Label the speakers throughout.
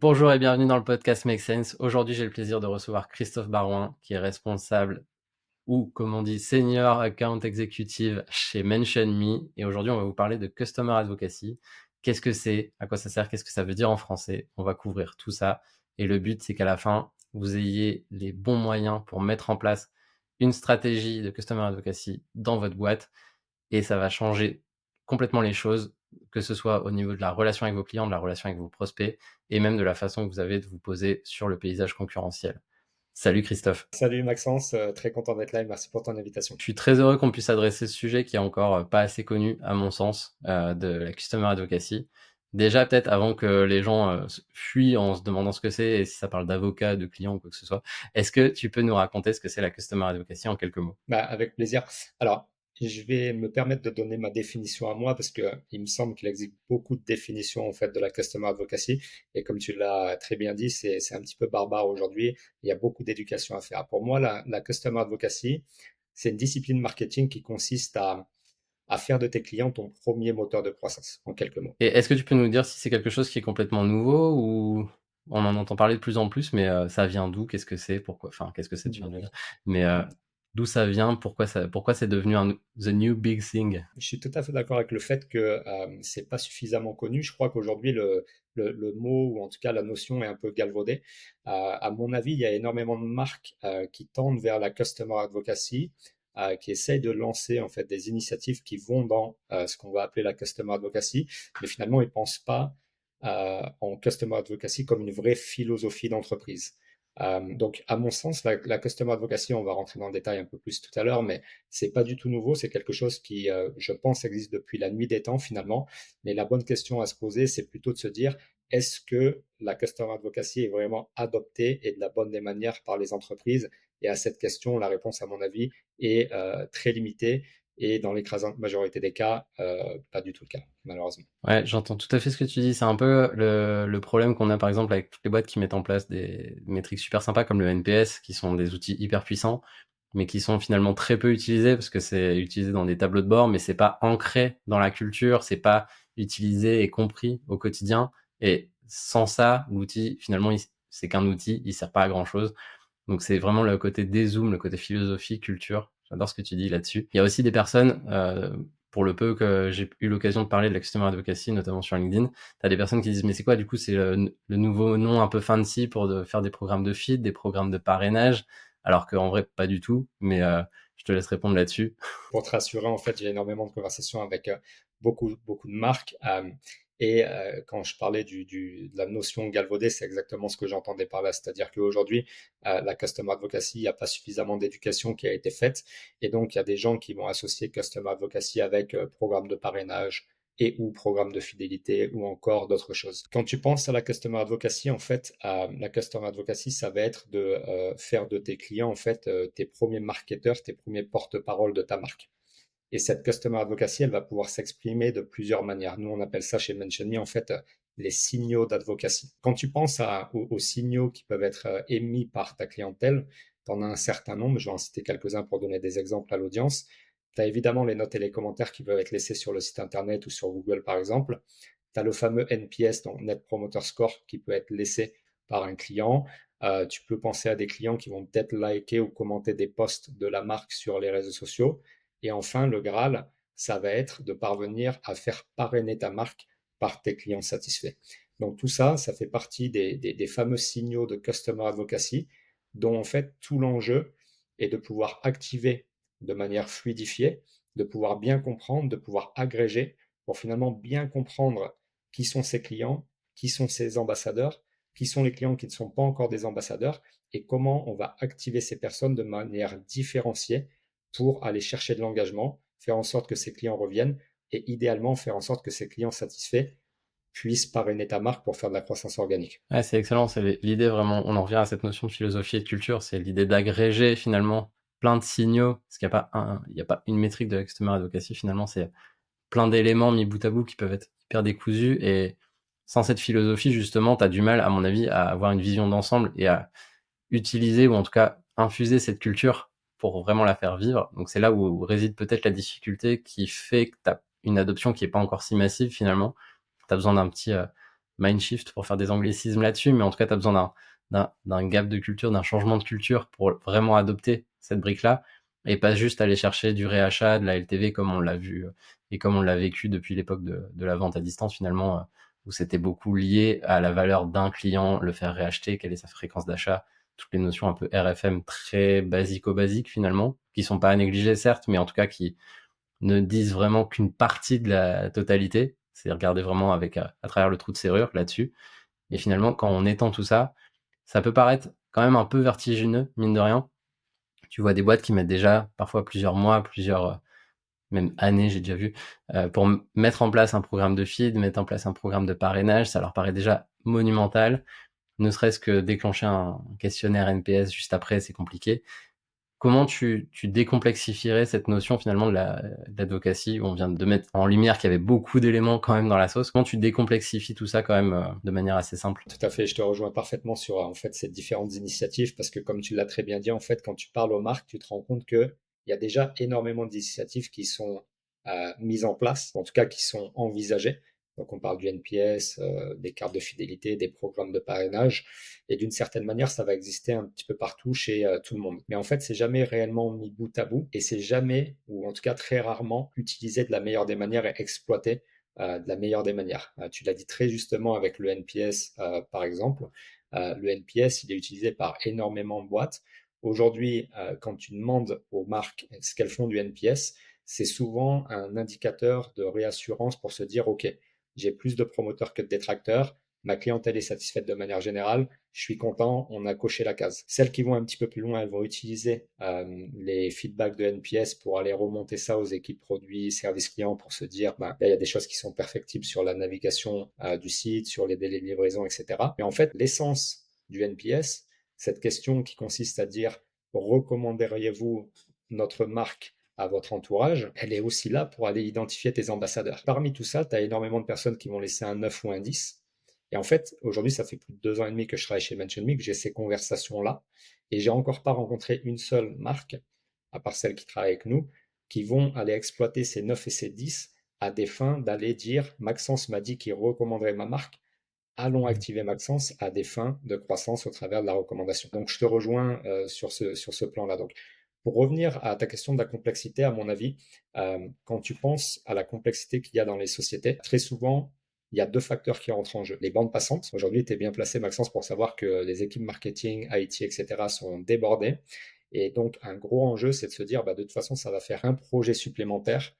Speaker 1: Bonjour et bienvenue dans le podcast Make Sense. Aujourd'hui, j'ai le plaisir de recevoir Christophe Barouin, qui est responsable ou, comme on dit, Senior Account Executive chez MentionMe. Et aujourd'hui, on va vous parler de Customer Advocacy. Qu'est-ce que c'est? À quoi ça sert? Qu'est-ce que ça veut dire en français? On va couvrir tout ça. Et le but, c'est qu'à la fin, vous ayez les bons moyens pour mettre en place une stratégie de Customer Advocacy dans votre boîte. Et ça va changer complètement les choses, que ce soit au niveau de la relation avec vos clients, de la relation avec vos prospects, et même de la façon que vous avez de vous poser sur le paysage concurrentiel. Salut Christophe.
Speaker 2: Salut Maxence, très content d'être là et merci pour ton invitation.
Speaker 1: Je suis très heureux qu'on puisse adresser ce sujet qui est encore pas assez connu, à mon sens, de la Customer Advocacy. Déjà, peut-être avant que les gens fuient en se demandant ce que c'est et si ça parle d'avocat, de client ou quoi que ce soit, est-ce que tu peux nous raconter ce que c'est la Customer Advocacy en quelques mots?
Speaker 2: Avec plaisir. Alors, je vais me permettre de donner ma définition à moi parce que il me semble qu'il existe beaucoup de définitions en fait de la customer advocacy et comme tu l'as très bien dit, c'est un petit peu barbare aujourd'hui. Il y a beaucoup d'éducation à faire. Pour moi, la customer advocacy, c'est une discipline marketing qui consiste à faire de tes clients ton premier moteur de croissance, en quelques mots.
Speaker 1: Et est-ce que tu peux nous dire si c'est quelque chose qui est complètement nouveau ou on en entend parler de plus en plus, mais ça vient d'où? Qu'est-ce que c'est? Pourquoi? Enfin, qu'est-ce que c'est, tu viens de le dire. Mais d'où ça vient? Pourquoi c'est devenu the new big thing?
Speaker 2: Je suis tout à fait d'accord avec le fait que c'est pas suffisamment connu. Je crois qu'aujourd'hui le mot ou en tout cas la notion est un peu galvaudée. À mon avis, il y a énormément de marques qui tendent vers la customer advocacy, qui essayent de lancer en fait des initiatives qui vont dans ce qu'on va appeler la customer advocacy, mais finalement ils pensent pas en customer advocacy comme une vraie philosophie d'entreprise. Donc, à mon sens, la customer advocacy, on va rentrer dans le détail un peu plus tout à l'heure, mais c'est pas du tout nouveau. C'est quelque chose qui, je pense, existe depuis la nuit des temps finalement. Mais la bonne question à se poser, c'est plutôt de se dire, est-ce que la customer advocacy est vraiment adoptée et de la bonne des manières par les entreprises? Et à cette question, la réponse, à mon avis, est très limitée. Et dans l'écrasante majorité des cas, pas du tout le cas, malheureusement.
Speaker 1: Ouais, j'entends tout à fait ce que tu dis. C'est un peu le problème qu'on a par exemple avec toutes les boîtes qui mettent en place des métriques super sympas comme le NPS, qui sont des outils hyper puissants, mais qui sont finalement très peu utilisés parce que c'est utilisé dans des tableaux de bord, mais c'est pas ancré dans la culture, c'est pas utilisé et compris au quotidien. Et sans ça, l'outil, finalement, c'est qu'un outil, il sert pas à grand chose. Donc c'est vraiment le côté dézoom, le côté philosophie, culture. J'adore ce que tu dis là-dessus. Il y a aussi des personnes, pour le peu que j'ai eu l'occasion de parler de la Customer Advocacy, notamment sur LinkedIn, t'as des personnes qui disent mais c'est quoi du coup, c'est le nouveau nom un peu fancy pour faire des programmes de feed, des programmes de parrainage, alors qu'en vrai pas du tout. Mais je te laisse répondre là-dessus.
Speaker 2: Pour te rassurer, en fait, j'ai énormément de conversations avec beaucoup de marques. Et quand je parlais de la notion galvaudée, c'est exactement ce que j'entendais par là. C'est-à-dire qu'aujourd'hui, la Customer Advocacy, il n'y a pas suffisamment d'éducation qui a été faite. Et donc, il y a des gens qui vont associer Customer Advocacy avec programme de parrainage et ou programme de fidélité ou encore d'autres choses. Quand tu penses à la Customer Advocacy, en fait, la Customer Advocacy, ça va être de faire de tes clients, en fait, tes premiers marketeurs, tes premiers porte-parole de ta marque. Et cette Customer Advocacy, elle va pouvoir s'exprimer de plusieurs manières. Nous, on appelle ça chez MentionMe, en fait, les signaux d'advocacy. Quand tu penses aux signaux qui peuvent être émis par ta clientèle, tu en as un certain nombre. Je vais en citer quelques-uns pour donner des exemples à l'audience. Tu as évidemment les notes et les commentaires qui peuvent être laissés sur le site internet ou sur Google, par exemple. Tu as le fameux NPS, donc Net Promoter Score, qui peut être laissé par un client. Tu peux penser à des clients qui vont peut-être liker ou commenter des posts de la marque sur les réseaux sociaux. Et enfin, le Graal, ça va être de parvenir à faire parrainer ta marque par tes clients satisfaits. Donc tout ça, ça fait partie des fameux signaux de Customer Advocacy, dont en fait tout l'enjeu est de pouvoir activer de manière fluidifiée, de pouvoir bien comprendre, de pouvoir agréger, pour finalement bien comprendre qui sont ses clients, qui sont ses ambassadeurs, qui sont les clients qui ne sont pas encore des ambassadeurs, et comment on va activer ces personnes de manière différenciée pour aller chercher de l'engagement, faire en sorte que ses clients reviennent et idéalement faire en sorte que ses clients satisfaits puissent parrainer ta marque pour faire de la croissance organique.
Speaker 1: Ouais, c'est excellent. C'est l'idée vraiment, on en revient à cette notion de philosophie et de culture, c'est l'idée d'agréger finalement plein de signaux, parce qu'il n'y a pas il y a pas une métrique de la Customer Advocacy, finalement, c'est plein d'éléments mis bout à bout qui peuvent être hyper décousus. Et sans cette philosophie, justement, tu as du mal, à mon avis, à avoir une vision d'ensemble et à utiliser ou en tout cas infuser cette culture pour vraiment la faire vivre. Donc c'est là où réside peut-être la difficulté qui fait que tu as une adoption qui est pas encore si massive finalement. Tu as besoin d'un petit Mindshift pour faire des anglicismes là-dessus, mais en tout cas, tu as besoin d'un gap de culture, d'un changement de culture pour vraiment adopter cette brique-là et pas juste aller chercher du réachat, de la LTV comme on l'a vu et comme on l'a vécu depuis l'époque de la vente à distance finalement, où c'était beaucoup lié à la valeur d'un client, le faire réacheter, quelle est sa fréquence d'achat, toutes les notions un peu RFM très basico-basiques finalement, qui sont pas à négliger certes, mais en tout cas qui ne disent vraiment qu'une partie de la totalité, c'est regarder vraiment avec à travers le trou de serrure là-dessus. Et finalement, quand on étend tout ça, ça peut paraître quand même un peu vertigineux, mine de rien. Tu vois des boîtes qui mettent déjà parfois plusieurs mois, plusieurs même années, j'ai déjà vu, pour mettre en place un programme de feed, mettre en place un programme de parrainage. Ça leur paraît déjà monumental. Ne serait-ce que déclencher un questionnaire NPS juste après, c'est compliqué. Comment tu décomplexifierais cette notion finalement de l'advocacy où on vient de mettre en lumière qu'il y avait beaucoup d'éléments quand même dans la sauce? Comment tu décomplexifies tout ça quand même de manière assez simple?
Speaker 2: Tout à fait, je te rejoins parfaitement sur en fait ces différentes initiatives parce que comme tu l'as très bien dit, en fait, quand tu parles aux marques, tu te rends compte que il y a déjà énormément d'initiatives qui sont mises en place, en tout cas qui sont envisagées. Donc on parle du NPS, des cartes de fidélité, des programmes de parrainage, et d'une certaine manière, ça va exister un petit peu partout chez tout le monde. Mais en fait, c'est jamais réellement mis bout à bout et c'est jamais, ou en tout cas très rarement, utilisé de la meilleure des manières et exploité de la meilleure des manières. Tu l'as dit très justement avec le NPS, par exemple. Le NPS, il est utilisé par énormément de boîtes. Aujourd'hui, quand tu demandes aux marques ce qu'elles font du NPS, c'est souvent un indicateur de réassurance pour se dire, OK, j'ai plus de promoteurs que de détracteurs, ma clientèle est satisfaite de manière générale, je suis content, on a coché la case. Celles qui vont un petit peu plus loin, elles vont utiliser les feedbacks de NPS pour aller remonter ça aux équipes produits, services clients pour se dire, ben, il y a des choses qui sont perfectibles sur la navigation du site, sur les délais de livraison, etc. Mais en fait, l'essence du NPS, cette question qui consiste à dire, recommanderiez-vous notre marque à votre entourage, elle est aussi là pour aller identifier tes ambassadeurs. Parmi tout ça, tu as énormément de personnes qui vont laisser un 9 ou un 10. Et en fait, aujourd'hui, ça fait plus de 2 ans et demi que je travaille chez MentionMe, que j'ai ces conversations-là. Et j'ai encore pas rencontré une seule marque, à part celle qui travaille avec nous, qui vont aller exploiter ces 9 et ces 10 à des fins d'aller dire Maxence m'a dit qu'il recommanderait ma marque, allons activer Maxence à des fins de croissance au travers de la recommandation. Donc, je te rejoins sur ce plan-là. Donc, pour revenir à ta question de la complexité, à mon avis, quand tu penses à la complexité qu'il y a dans les sociétés, très souvent, il y a deux facteurs qui rentrent en jeu. Les bandes passantes. Aujourd'hui, tu es bien placé, Maxence, pour savoir que les équipes marketing, IT, etc. sont débordées. Et donc, un gros enjeu, c'est de se dire, bah, de toute façon, ça va faire un projet supplémentaire.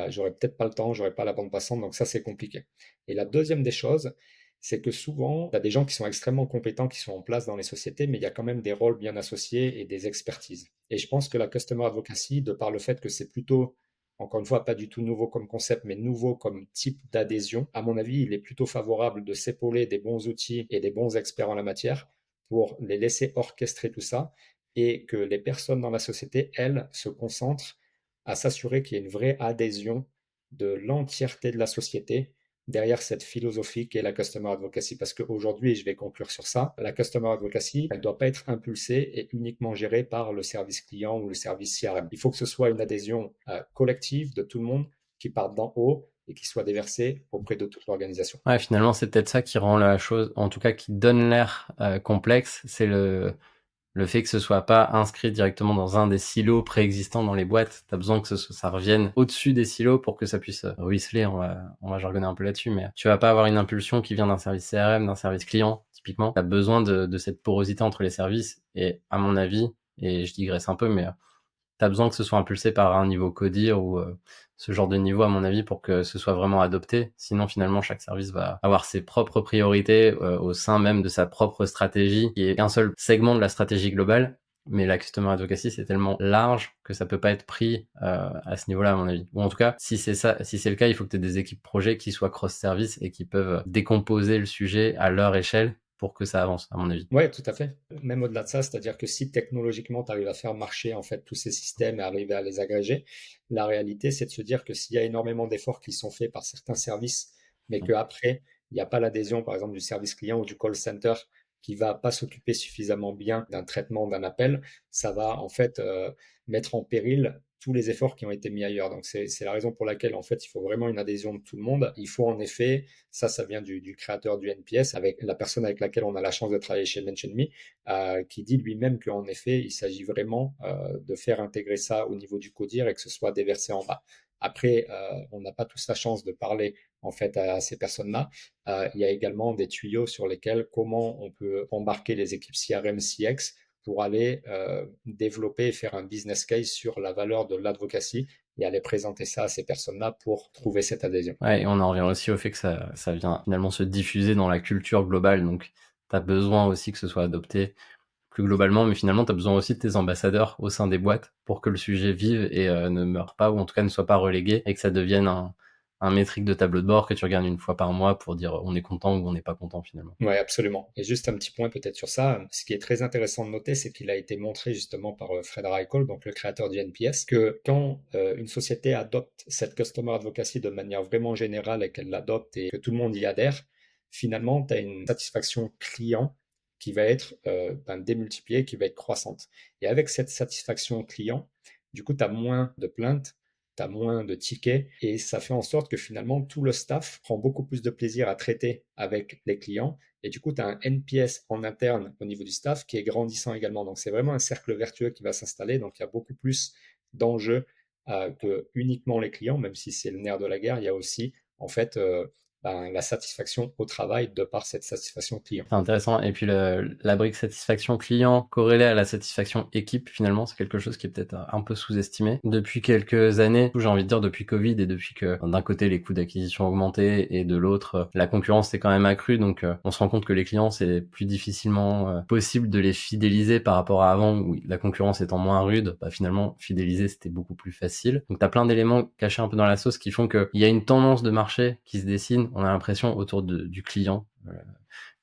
Speaker 2: J'aurais peut-être pas le temps, j'aurais pas la bande passante, donc ça, c'est compliqué. Et la deuxième des choses, c'est que souvent, tu as des gens qui sont extrêmement compétents, qui sont en place dans les sociétés, mais il y a quand même des rôles bien associés et des expertises. Et je pense que la customer advocacy, de par le fait que c'est plutôt, encore une fois, pas du tout nouveau comme concept, mais nouveau comme type d'adhésion, à mon avis, il est plutôt favorable de s'épauler des bons outils et des bons experts en la matière pour les laisser orchestrer tout ça et que les personnes dans la société, elles, se concentrent à s'assurer qu'il y ait une vraie adhésion de l'entièreté de la société derrière cette philosophie qui est la customer advocacy. Parce qu'aujourd'hui, et je vais conclure sur ça, la customer advocacy, elle ne doit pas être impulsée et uniquement gérée par le service client ou le service CRM. Il faut que ce soit une adhésion collective de tout le monde qui parte d'en haut et qui soit déversée auprès de toute l'organisation.
Speaker 1: Ouais, finalement, c'est peut-être ça qui rend la chose, en tout cas qui donne l'air complexe, c'est le fait que ce soit pas inscrit directement dans un des silos préexistants dans les boîtes. T'as besoin que ça revienne au-dessus des silos pour que ça puisse ruisseler. On va jargonner un peu là-dessus, mais tu vas pas avoir une impulsion qui vient d'un service CRM, d'un service client, typiquement. T'as besoin de cette porosité entre les services et, à mon avis, et je digresse un peu, mais t'as besoin que ce soit impulsé par un niveau CODIR ou ce genre de niveau, à mon avis, pour que ce soit vraiment adopté. Sinon, finalement, chaque service va avoir ses propres priorités au sein même de sa propre stratégie, qui est un seul segment de la stratégie globale. Mais la customer advocacy, c'est tellement large que ça peut pas être pris à ce niveau-là, à mon avis. Ou en tout cas, si c'est ça, si c'est le cas, il faut que tu aies des équipes projets qui soient cross-service et qui peuvent décomposer le sujet à leur échelle pour que ça avance, à mon avis.
Speaker 2: Oui, tout à fait. Même au-delà de ça, c'est-à-dire que si technologiquement tu arrives à faire marcher en fait tous ces systèmes et arriver à les agréger, la réalité c'est de se dire que s'il y a énormément d'efforts qui sont faits par certains services, mais qu'après il n'y a pas l'adhésion par exemple du service client ou du call center qui va pas s'occuper suffisamment bien d'un traitement d'un appel, ça va en fait mettre en péril tous les efforts qui ont été mis ailleurs. Donc, c'est la raison pour laquelle, en fait, il faut vraiment une adhésion de tout le monde. Il faut, en effet, ça vient du créateur du NPS, avec la personne avec laquelle on a la chance de travailler chez MentionMe, qui dit lui-même qu'en effet, il s'agit vraiment de faire intégrer ça au niveau du CODIR et que ce soit déversé en bas. Après, on n'a pas tous la chance de parler en fait à ces personnes-là. Il y a également des tuyaux sur lesquels comment on peut embarquer les équipes CRM, CX pour aller développer et faire un business case sur la valeur de l'advocacy et aller présenter ça à ces personnes-là pour trouver cette adhésion.
Speaker 1: Ouais, et on en revient aussi au fait que ça vient finalement se diffuser dans la culture globale. Donc, tu as besoin aussi que ce soit adopté plus globalement, mais finalement, tu as besoin aussi de tes ambassadeurs au sein des boîtes pour que le sujet vive et ne meure pas, ou en tout cas ne soit pas relégué, et que ça devienne un métrique de tableau de bord que tu regardes une fois par mois pour dire on est content ou on n'est pas content finalement.
Speaker 2: Oui, absolument. Et juste un petit point peut-être sur ça, ce qui est très intéressant de noter, c'est qu'il a été montré justement par Fred Reichhol, donc le créateur du NPS, que quand une société adopte cette Customer Advocacy de manière vraiment générale et qu'elle l'adopte et que tout le monde y adhère, finalement, tu as une satisfaction client qui va être démultipliée, qui va être croissante. Et avec cette satisfaction client, du coup, tu as moins de plaintes, tu as moins de tickets et ça fait en sorte que finalement tout le staff prend beaucoup plus de plaisir à traiter avec les clients et du coup tu as un NPS en interne au niveau du staff qui est grandissant également. Donc c'est vraiment un cercle vertueux qui va s'installer. Donc il y a beaucoup plus d'enjeux que uniquement les clients, même si c'est le nerf de la guerre, il y a aussi en fait la satisfaction au travail de par cette satisfaction client.
Speaker 1: C'est intéressant. Et puis la brique satisfaction client corrélée à la satisfaction équipe, finalement, c'est quelque chose qui est peut-être un peu sous-estimé. Depuis quelques années, j'ai envie de dire depuis Covid et depuis que d'un côté les coûts d'acquisition ont augmenté et de l'autre la concurrence s'est quand même accrue, donc on se rend compte que les clients c'est plus difficilement possible de les fidéliser par rapport à avant où la concurrence étant moins rude, bah finalement fidéliser c'était beaucoup plus facile. Donc t'as plein d'éléments cachés un peu dans la sauce qui font qu'il y a une tendance de marché qui se dessine, on a l'impression autour du client.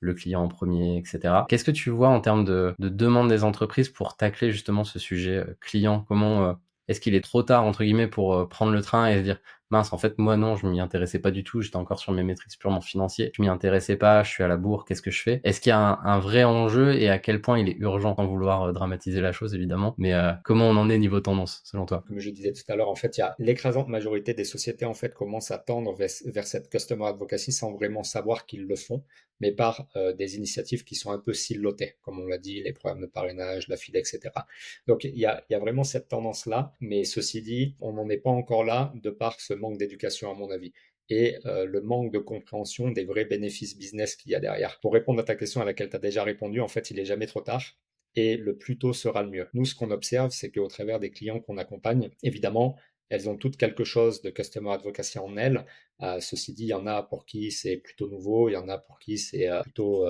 Speaker 1: Le client en premier, etc. Qu'est-ce que tu vois en termes de demande des entreprises pour tacler justement ce sujet client? Comment est-ce qu'il est trop tard entre guillemets pour prendre le train et se dire mince, en fait moi non, je m'y intéressais pas du tout, j'étais encore sur mes métriques purement financiers, je m'y intéressais pas, je suis à la bourre, qu'est-ce que je fais? Est-ce qu'il y a un vrai enjeu et à quel point il est urgent, sans vouloir dramatiser la chose évidemment, mais comment on en est niveau tendance selon toi?
Speaker 2: Comme je disais tout à l'heure, en fait, il y a l'écrasante majorité des sociétés en fait commencent à tendre vers cette customer advocacy sans vraiment savoir qu'ils le font, mais par des initiatives qui sont un peu silotées, comme on l'a dit, les programmes de parrainage, la FIDE, etc. Donc il y a vraiment cette tendance-là, mais ceci dit, on n'en est pas encore là de par ce manque d'éducation à mon avis et le manque de compréhension des vrais bénéfices business qu'il y a derrière. Pour répondre à ta question à laquelle tu as déjà répondu, en fait, il est jamais trop tard et le plus tôt sera le mieux. Nous, ce qu'on observe, c'est qu'au travers des clients qu'on accompagne, évidemment, elles ont toutes quelque chose de customer advocacy en elles. Ceci dit, il y en a pour qui c'est plutôt nouveau, il y en a pour qui c'est plutôt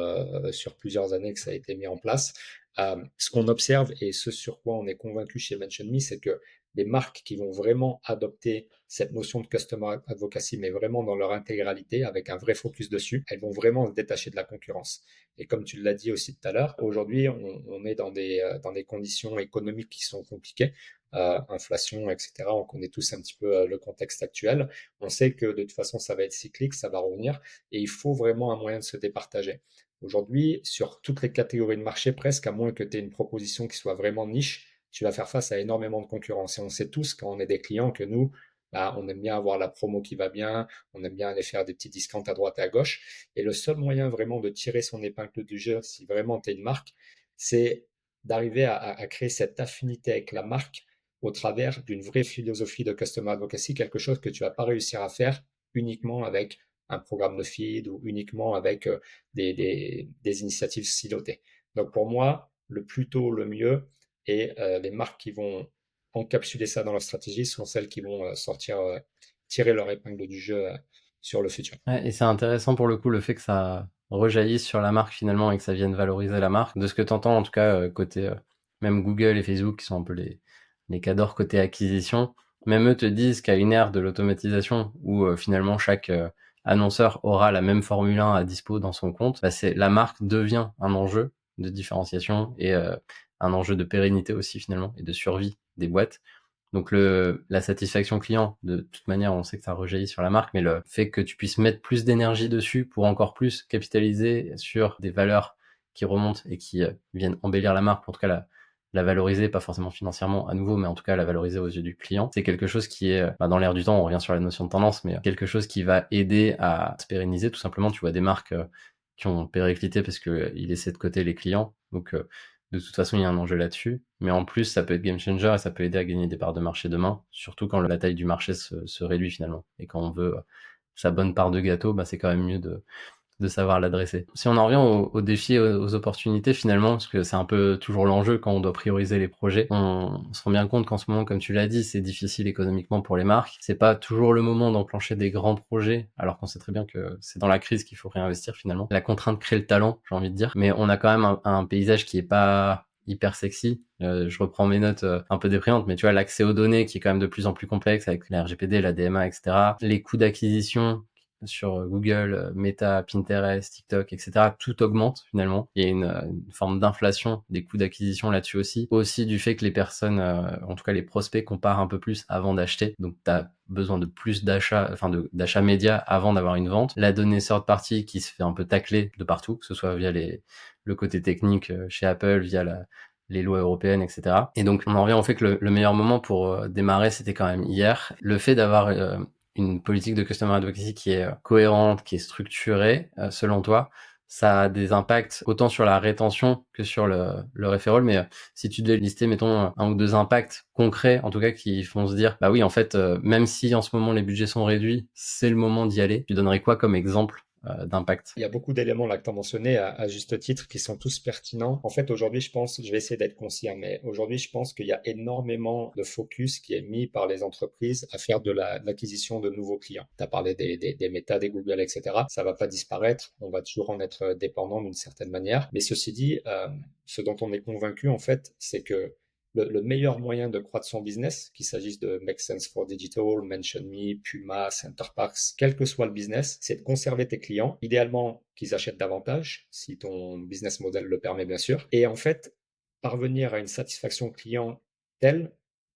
Speaker 2: sur plusieurs années que ça a été mis en place. Ce qu'on observe et ce sur quoi on est convaincu chez MentionMe, c'est que les marques qui vont vraiment adopter cette notion de customer advocacy, mais vraiment dans leur intégralité, avec un vrai focus dessus, elles vont vraiment se détacher de la concurrence. Et comme tu l'as dit aussi tout à l'heure, aujourd'hui, on est dans des conditions économiques qui sont compliquées, inflation, etc. On connaît tous un petit peu le contexte actuel. On sait que de toute façon, ça va être cyclique, ça va revenir, et il faut vraiment un moyen de se départager. Aujourd'hui, sur toutes les catégories de marché, presque, à moins que tu aies une proposition qui soit vraiment niche, tu vas faire face à énormément de concurrence. Et on sait tous, quand on est des clients, que nous, bah, on aime bien avoir la promo qui va bien, on aime bien aller faire des petits discounts à droite et à gauche. Et le seul moyen vraiment de tirer son épingle du jeu, si vraiment tu es une marque, c'est d'arriver à créer cette affinité avec la marque au travers d'une vraie philosophie de customer advocacy, quelque chose que tu vas pas réussir à faire uniquement avec un programme de feed ou uniquement avec des initiatives silotées. Donc pour moi, le plus tôt, le mieux, et les marques qui vont encapsuler ça dans leur stratégie sont celles qui vont tirer leur épingle du jeu sur le futur.
Speaker 1: Ouais, et c'est intéressant pour le coup le fait que ça rejaillisse sur la marque finalement et que ça vienne valoriser la marque. De ce que tu entends en tout cas côté même Google et Facebook qui sont un peu les cadors côté acquisition, même eux te disent qu'à une ère de l'automatisation où finalement chaque annonceur aura la même Formule 1 à dispo dans son compte, bah c'est la marque devient un enjeu de différenciation et un enjeu de pérennité aussi finalement et de survie des boîtes. Donc la satisfaction client, de toute manière, on sait que ça rejaillit sur la marque, mais le fait que tu puisses mettre plus d'énergie dessus pour encore plus capitaliser sur des valeurs qui remontent et qui viennent embellir la marque, en tout cas la valoriser, pas forcément financièrement à nouveau, mais en tout cas la valoriser aux yeux du client. C'est quelque chose qui est dans l'air du temps, on revient sur la notion de tendance, mais quelque chose qui va aider à se pérenniser tout simplement. Tu vois des marques qui ont périclité parce qu'ils laissaient de côté les clients, donc de toute façon il y a un enjeu là-dessus, mais en plus ça peut être game changer et ça peut aider à gagner des parts de marché demain, surtout quand la taille du marché se réduit finalement, et quand on veut sa bonne part de gâteau, c'est quand même mieux de savoir l'adresser. Si on en revient aux défis et aux opportunités finalement, parce que c'est un peu toujours l'enjeu quand on doit prioriser les projets, on se rend bien compte qu'en ce moment, comme tu l'as dit, c'est difficile économiquement pour les marques. C'est pas toujours le moment d'enclencher des grands projets, alors qu'on sait très bien que c'est dans la crise qu'il faut réinvestir finalement. La contrainte crée le talent, j'ai envie de dire. Mais on a quand même un paysage qui est pas hyper sexy. Je reprends mes notes un peu déprimantes, mais tu vois, l'accès aux données qui est quand même de plus en plus complexe avec la RGPD, la DMA, etc. Les coûts d'acquisition sur Google, Meta, Pinterest, TikTok, etc. Tout augmente finalement. Il y a une forme d'inflation des coûts d'acquisition là-dessus aussi. Aussi du fait que les personnes, en tout cas les prospects, comparent un peu plus avant d'acheter. Donc tu as besoin de plus d'achats, d'achats médias avant d'avoir une vente. La donnée third party qui se fait un peu tacler de partout, que ce soit via le côté technique chez Apple, via les lois européennes, etc. Et donc on en revient au fait que le meilleur moment pour démarrer, c'était quand même hier. Le fait d'avoir une politique de customer advocacy qui est cohérente, qui est structurée, selon toi, ça a des impacts autant sur la rétention que sur le referral, mais si tu devais lister, mettons, un ou deux impacts concrets, en tout cas, qui font se dire, bah oui, en fait, même si en ce moment les budgets sont réduits, c'est le moment d'y aller, tu donnerais quoi comme exemple d'impact?
Speaker 2: Il y a beaucoup d'éléments là que tu as mentionnés à juste titre qui sont tous pertinents. En fait, aujourd'hui, je pense, je vais essayer d'être concis, hein, mais aujourd'hui, je pense qu'il y a énormément de focus qui est mis par les entreprises à faire de l'acquisition de nouveaux clients. Tu as parlé des Meta, des Google, etc. Ça va pas disparaître. On va toujours en être dépendant d'une certaine manière. Mais ceci dit, ce dont on est convaincu, en fait, c'est que le meilleur moyen de croître son business, qu'il s'agisse de Make Sense for Digital, MentionMe, Puma, Center Parcs, quel que soit le business, c'est de conserver tes clients, idéalement qu'ils achètent davantage, si ton business model le permet bien sûr, et en fait, parvenir à une satisfaction client telle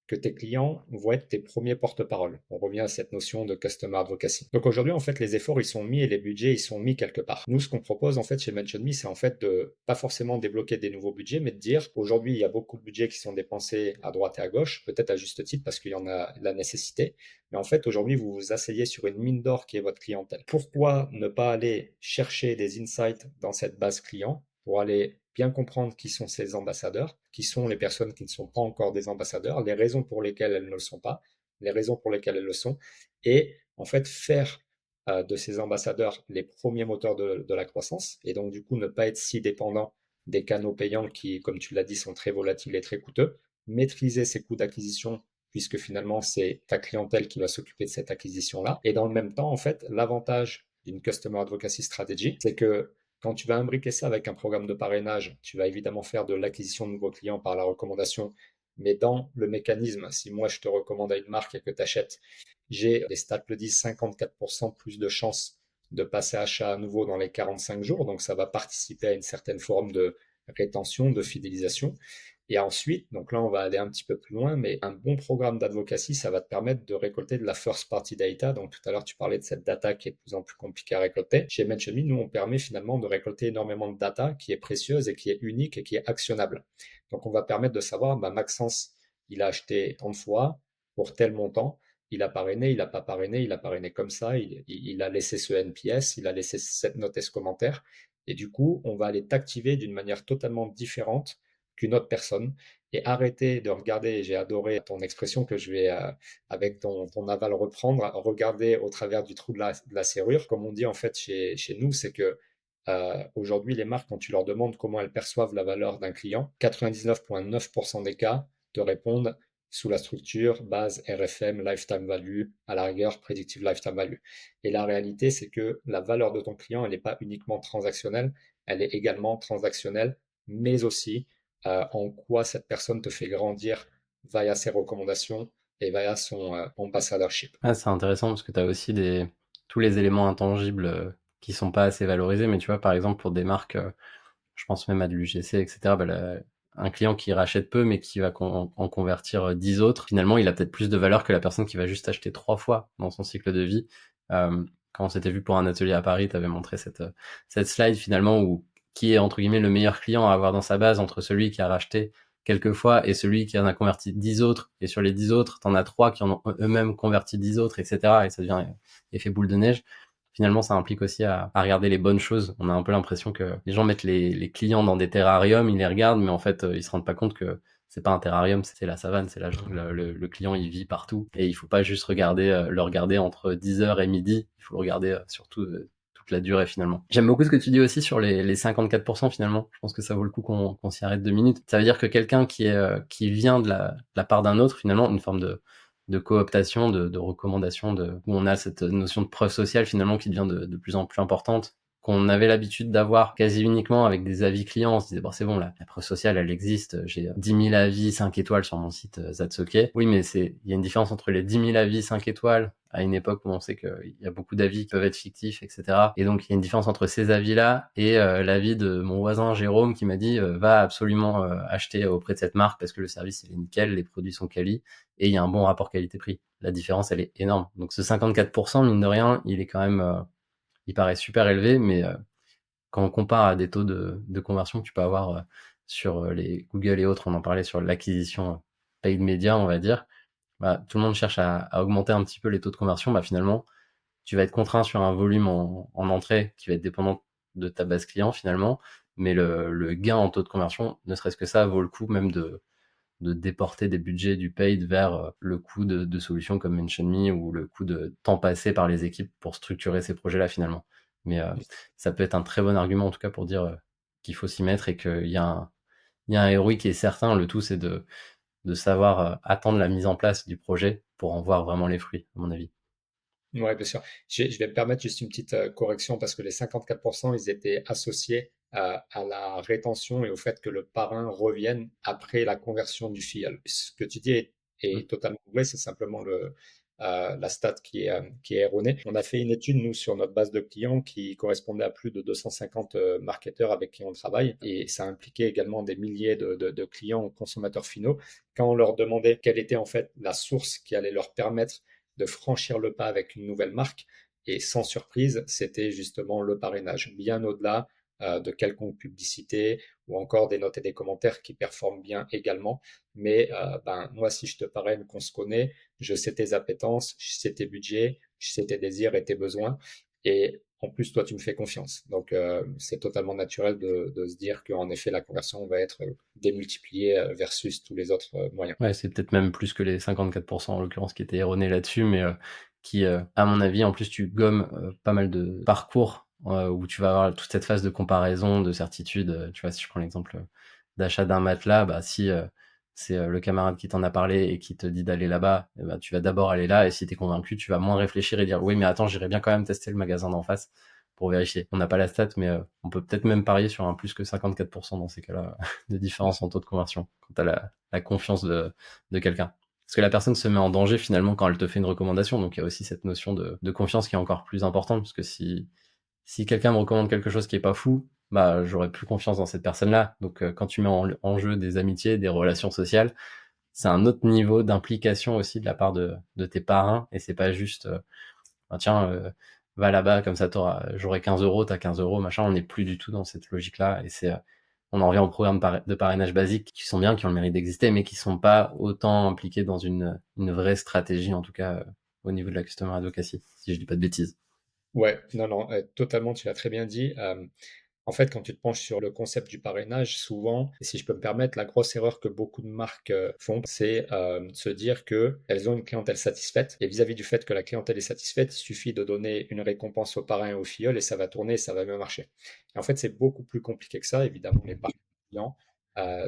Speaker 2: que tes clients vont être tes premiers porte-parole. On revient à cette notion de customer advocacy. Donc aujourd'hui, en fait, les efforts, ils sont mis et les budgets, ils sont mis quelque part. Nous, ce qu'on propose, en fait, chez MentionMe, c'est en fait de pas forcément débloquer des nouveaux budgets, mais de dire, aujourd'hui, il y a beaucoup de budgets qui sont dépensés à droite et à gauche, peut-être à juste titre parce qu'il y en a la nécessité. Mais en fait, aujourd'hui, vous vous asseyez sur une mine d'or qui est votre clientèle. Pourquoi ne pas aller chercher des insights dans cette base client pour aller bien comprendre qui sont ces ambassadeurs, qui sont les personnes qui ne sont pas encore des ambassadeurs, les raisons pour lesquelles elles ne le sont pas, les raisons pour lesquelles elles le sont, et en fait faire de ces ambassadeurs les premiers moteurs de la croissance, et donc du coup ne pas être si dépendant des canaux payants qui, comme tu l'as dit, sont très volatiles et très coûteux, maîtriser ses coûts d'acquisition puisque finalement c'est ta clientèle qui va s'occuper de cette acquisition-là. Et dans le même temps, en fait, l'avantage d'une Customer Advocacy Strategy, c'est que quand tu vas imbriquer ça avec un programme de parrainage, tu vas évidemment faire de l'acquisition de nouveaux clients par la recommandation, mais dans le mécanisme, si moi je te recommande à une marque et que tu achètes, j'ai, les stats le disent, 54% plus de chances de passer à achat à nouveau dans les 45 jours, donc ça va participer à une certaine forme de rétention, de fidélisation. Et ensuite, donc là, on va aller un petit peu plus loin, mais un bon programme d'advocacy, ça va te permettre de récolter de la first party data. Donc tout à l'heure, tu parlais de cette data qui est de plus en plus compliquée à récolter. Chez MentionMe, nous, on permet finalement de récolter énormément de data qui est précieuse et qui est unique et qui est actionnable. Donc on va permettre de savoir, Maxence, il a acheté tant de fois pour tel montant. Il a parrainé, il n'a pas parrainé, il a parrainé comme ça, il a laissé ce NPS, il a laissé cette note et ce commentaire. Et du coup, on va aller t'activer d'une manière totalement différente qu'une autre personne et arrêter de regarder, et j'ai adoré ton expression que je vais, avec ton aval, reprendre, regarder au travers du trou de la serrure. Comme on dit en fait chez nous, c'est que aujourd'hui, les marques, quand tu leur demandes comment elles perçoivent la valeur d'un client, 99,9% des cas te répondent sous la structure base RFM, Lifetime Value, à la rigueur Predictive Lifetime Value. Et la réalité, c'est que la valeur de ton client, elle n'est pas uniquement transactionnelle, elle est également transactionnelle, mais aussi en quoi cette personne te fait grandir via ses recommandations et via son ambassadorship.
Speaker 1: Ah, c'est intéressant parce que tu as aussi tous les éléments intangibles qui sont pas assez valorisés, mais tu vois, par exemple, pour des marques, je pense même à de l'UGC, etc., un client qui rachète peu, mais qui va en convertir 10 autres, finalement, il a peut-être plus de valeur que la personne qui va juste acheter 3 fois dans son cycle de vie. Quand on s'était vu pour un atelier à Paris, tu avais montré cette slide finalement où qui est entre guillemets le meilleur client à avoir dans sa base entre celui qui a racheté quelques fois et celui qui en a converti 10 autres, et sur les 10 autres, t'en as 3 qui en ont eux-mêmes converti 10 autres, etc. Et ça devient effet boule de neige. Finalement, ça implique aussi à regarder les bonnes choses. On a un peu l'impression que les gens mettent les clients dans des terrariums, ils les regardent, mais en fait, ils se rendent pas compte que c'est pas un terrarium, c'est la savane, c'est la jungle. Le client, il vit partout. Et il faut pas juste le regarder entre 10h et midi. Il faut le regarder surtout toute la durée finalement. J'aime beaucoup ce que tu dis aussi sur les 54% finalement. Je pense que ça vaut le coup qu'on s'y arrête 2 minutes. Ça veut dire que quelqu'un qui vient de la part d'un autre, finalement, une forme de cooptation, de recommandation, où on a cette notion de preuve sociale finalement qui devient de plus en plus importante, qu'on avait l'habitude d'avoir quasi uniquement avec des avis clients. On se disait, bon, c'est bon, la preuve sociale, elle existe. J'ai 10 000 avis 5 étoiles sur mon site Zatsuke. Oui, mais il y a une différence entre les 10 000 avis 5 étoiles à une époque où on sait qu'il y a beaucoup d'avis qui peuvent être fictifs, etc. Et donc, il y a une différence entre ces avis-là et l'avis de mon voisin Jérôme qui m'a dit, va absolument acheter auprès de cette marque parce que le service, il est nickel, les produits sont quali et il y a un bon rapport qualité-prix. La différence, elle est énorme. Donc, ce 54%, mine de rien, il est quand même, il paraît super élevé, mais quand on compare à des taux de conversion que tu peux avoir sur les Google et autres, on en parlait sur l'acquisition paid media, on va dire, bah, tout le monde cherche à augmenter un petit peu les taux de conversion. Bah, finalement, tu vas être contraint sur un volume en entrée qui va être dépendant de ta base client finalement, mais le gain en taux de conversion, ne serait-ce que ça, vaut le coup même de déporter des budgets du paid vers le coût de solutions comme MentionMe ou le coût de temps passé par les équipes pour structurer ces projets-là finalement. Mais ça peut être un très bon argument en tout cas pour dire qu'il faut s'y mettre et qu'il y a un ROI qui est certain. Le tout, c'est de savoir attendre la mise en place du projet pour en voir vraiment les fruits, à mon avis.
Speaker 2: Oui, bien sûr. Je vais me permettre juste une petite correction parce que les 54%, ils étaient associés à la rétention et au fait que le parrain revienne après la conversion du filleul. Ce que tu dis est totalement vrai, c'est simplement la stat qui est erronée. On a fait une étude, nous, sur notre base de clients qui correspondait à plus de 250 marketeurs avec qui on travaille et ça impliquait également des milliers de clients consommateurs finaux. Quand on leur demandait quelle était en fait la source qui allait leur permettre de franchir le pas avec une nouvelle marque. Et sans surprise, c'était justement le parrainage, bien au-delà de quelconque publicité ou encore des notes et des commentaires qui performent bien également. Mais moi, si je te parraine, qu'on se connaît, je sais tes appétences, je sais tes budgets, je sais tes désirs et tes besoins. Et en plus, toi, tu me fais confiance. Donc, c'est totalement naturel de se dire qu'en effet, la conversion va être démultipliée versus tous les autres moyens.
Speaker 1: Ouais, c'est peut-être même plus que les 54% en l'occurrence qui étaient erronés là-dessus, mais qui, à mon avis, en plus, tu gommes pas mal de parcours où tu vas avoir toute cette phase de comparaison, de certitude. Tu vois, si je prends l'exemple d'achat d'un matelas, bah si c'est le camarade qui t'en a parlé et qui te dit d'aller là-bas, eh ben, tu vas d'abord aller là, et si t'es convaincu, tu vas moins réfléchir et dire oui, mais attends, j'irai bien quand même tester le magasin d'en face pour vérifier. On n'a pas la stat, mais on peut peut-être même parier sur un plus que 54% dans ces cas-là de différence en taux de conversion quand t'as la confiance de quelqu'un. Parce que la personne se met en danger finalement quand elle te fait une recommandation. Donc il y a aussi cette notion de confiance qui est encore plus importante. Parce que si quelqu'un me recommande quelque chose qui est pas fou, bah j'aurais plus confiance dans cette personne-là. Donc quand tu mets en jeu des amitiés, des relations sociales, c'est un autre niveau d'implication aussi de la part de tes parrains. Et c'est pas juste bah, tiens, va là-bas, comme ça j'aurai 15 euros, t'as 15 euros, machin. On n'est plus du tout dans cette logique-là. Et on en revient aux programmes de parrainage basiques qui sont bien, qui ont le mérite d'exister, mais qui sont pas autant impliqués dans une vraie stratégie, en tout cas, au niveau de la customer advocacy, si je dis pas de bêtises.
Speaker 2: Ouais, non, non, totalement, tu l'as très bien dit. En fait, quand tu te penches sur le concept du parrainage, souvent, et si je peux me permettre, la grosse erreur que beaucoup de marques font, c'est se dire qu'elles ont une clientèle satisfaite. Et vis-à-vis du fait que la clientèle est satisfaite, il suffit de donner une récompense au parrain et au filleul et ça va tourner, ça va bien marcher. Et en fait, c'est beaucoup plus compliqué que ça, évidemment, les parrains clients,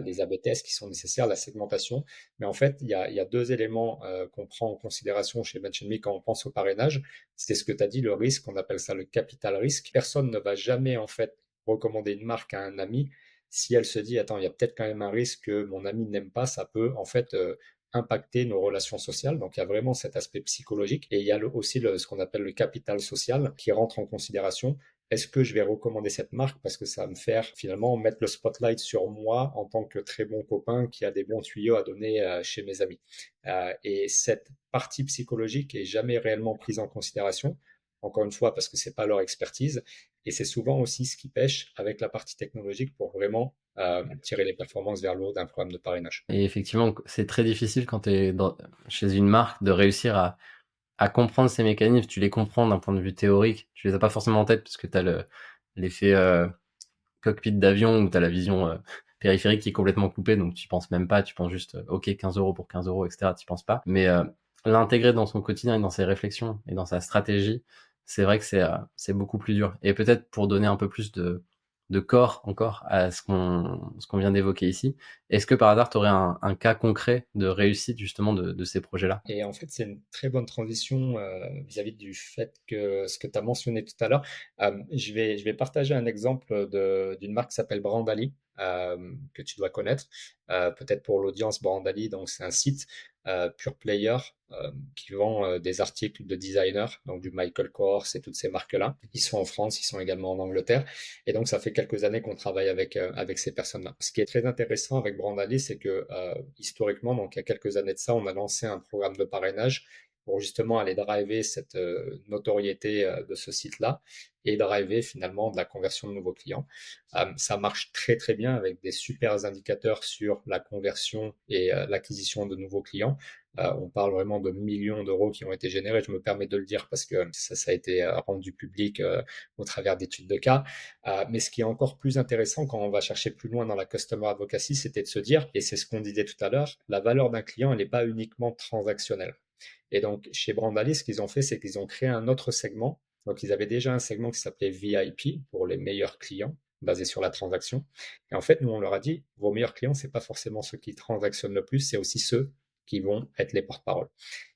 Speaker 2: les AB tests qui sont nécessaires, la segmentation. Mais en fait, il y a deux éléments qu'on prend en considération chez MentionMe quand on pense au parrainage. C'est ce que tu as dit, le risque, on appelle ça le capital risque. Personne ne va jamais, en fait, recommander une marque à un ami, si elle se dit, attends, il y a peut-être quand même un risque que mon ami n'aime pas, ça peut en fait impacter nos relations sociales. Donc il y a vraiment cet aspect psychologique. Et il y a aussi ce qu'on appelle le capital social qui rentre en considération. Est-ce que je vais recommander cette marque parce que ça va me faire finalement mettre le spotlight sur moi en tant que très bon copain qui a des bons tuyaux à donner chez mes amis. Et cette partie psychologique est jamais réellement prise en considération. Encore une fois, parce que c'est pas leur expertise. Et c'est souvent aussi ce qui pêche avec la partie technologique pour vraiment tirer les performances vers le haut d'un programme de parrainage.
Speaker 1: Et effectivement, c'est très difficile quand tu es chez une marque de réussir à comprendre ces mécanismes. Tu les comprends d'un point de vue théorique, tu les as pas forcément en tête parce que tu as l'effet cockpit d'avion où tu as la vision périphérique qui est complètement coupée, donc tu penses même pas, tu penses juste ok 15 euros pour 15 euros, etc. Tu penses pas. Mais l'intégrer dans son quotidien et dans ses réflexions et dans sa stratégie, c'est vrai que c'est beaucoup plus dur. Et peut-être pour donner un peu plus de corps encore à ce qu'on vient d'évoquer ici, est-ce que par hasard tu aurais un cas concret de réussite justement de ces projets-là?
Speaker 2: Et en fait, c'est une très bonne transition vis-à-vis du fait que ce que tu as mentionné tout à l'heure. Je vais partager un exemple d'une marque qui s'appelle Brandali, que tu dois connaître. Peut-être pour l'audience, Brandali, donc c'est un site pure player qui vend des articles de designers, donc du Michael Kors et toutes ces marques-là. Ils sont en France, ils sont également en Angleterre. Et donc, ça fait quelques années qu'on travaille avec ces personnes-là. Ce qui est très intéressant avec Brandali, c'est que historiquement, donc il y a quelques années de ça, on a lancé un programme de parrainage pour justement aller driver cette notoriété de ce site-là et driver finalement de la conversion de nouveaux clients. Ça marche très très bien avec des super indicateurs sur la conversion et l'acquisition de nouveaux clients. On parle vraiment de millions d'euros qui ont été générés. Je me permets de le dire parce que ça a été rendu public au travers d'études de cas. Mais ce qui est encore plus intéressant quand on va chercher plus loin dans la customer advocacy, c'était de se dire, et c'est ce qu'on disait tout à l'heure, la valeur d'un client, elle n'est pas uniquement transactionnelle. Et donc, chez Brandali, ce qu'ils ont fait, c'est qu'ils ont créé un autre segment. Donc, ils avaient déjà un segment qui s'appelait VIP pour les meilleurs clients, basé sur la transaction. Et en fait, nous, on leur a dit, vos meilleurs clients, c'est pas forcément ceux qui transactionnent le plus, c'est aussi ceux qui vont être les porte-parole.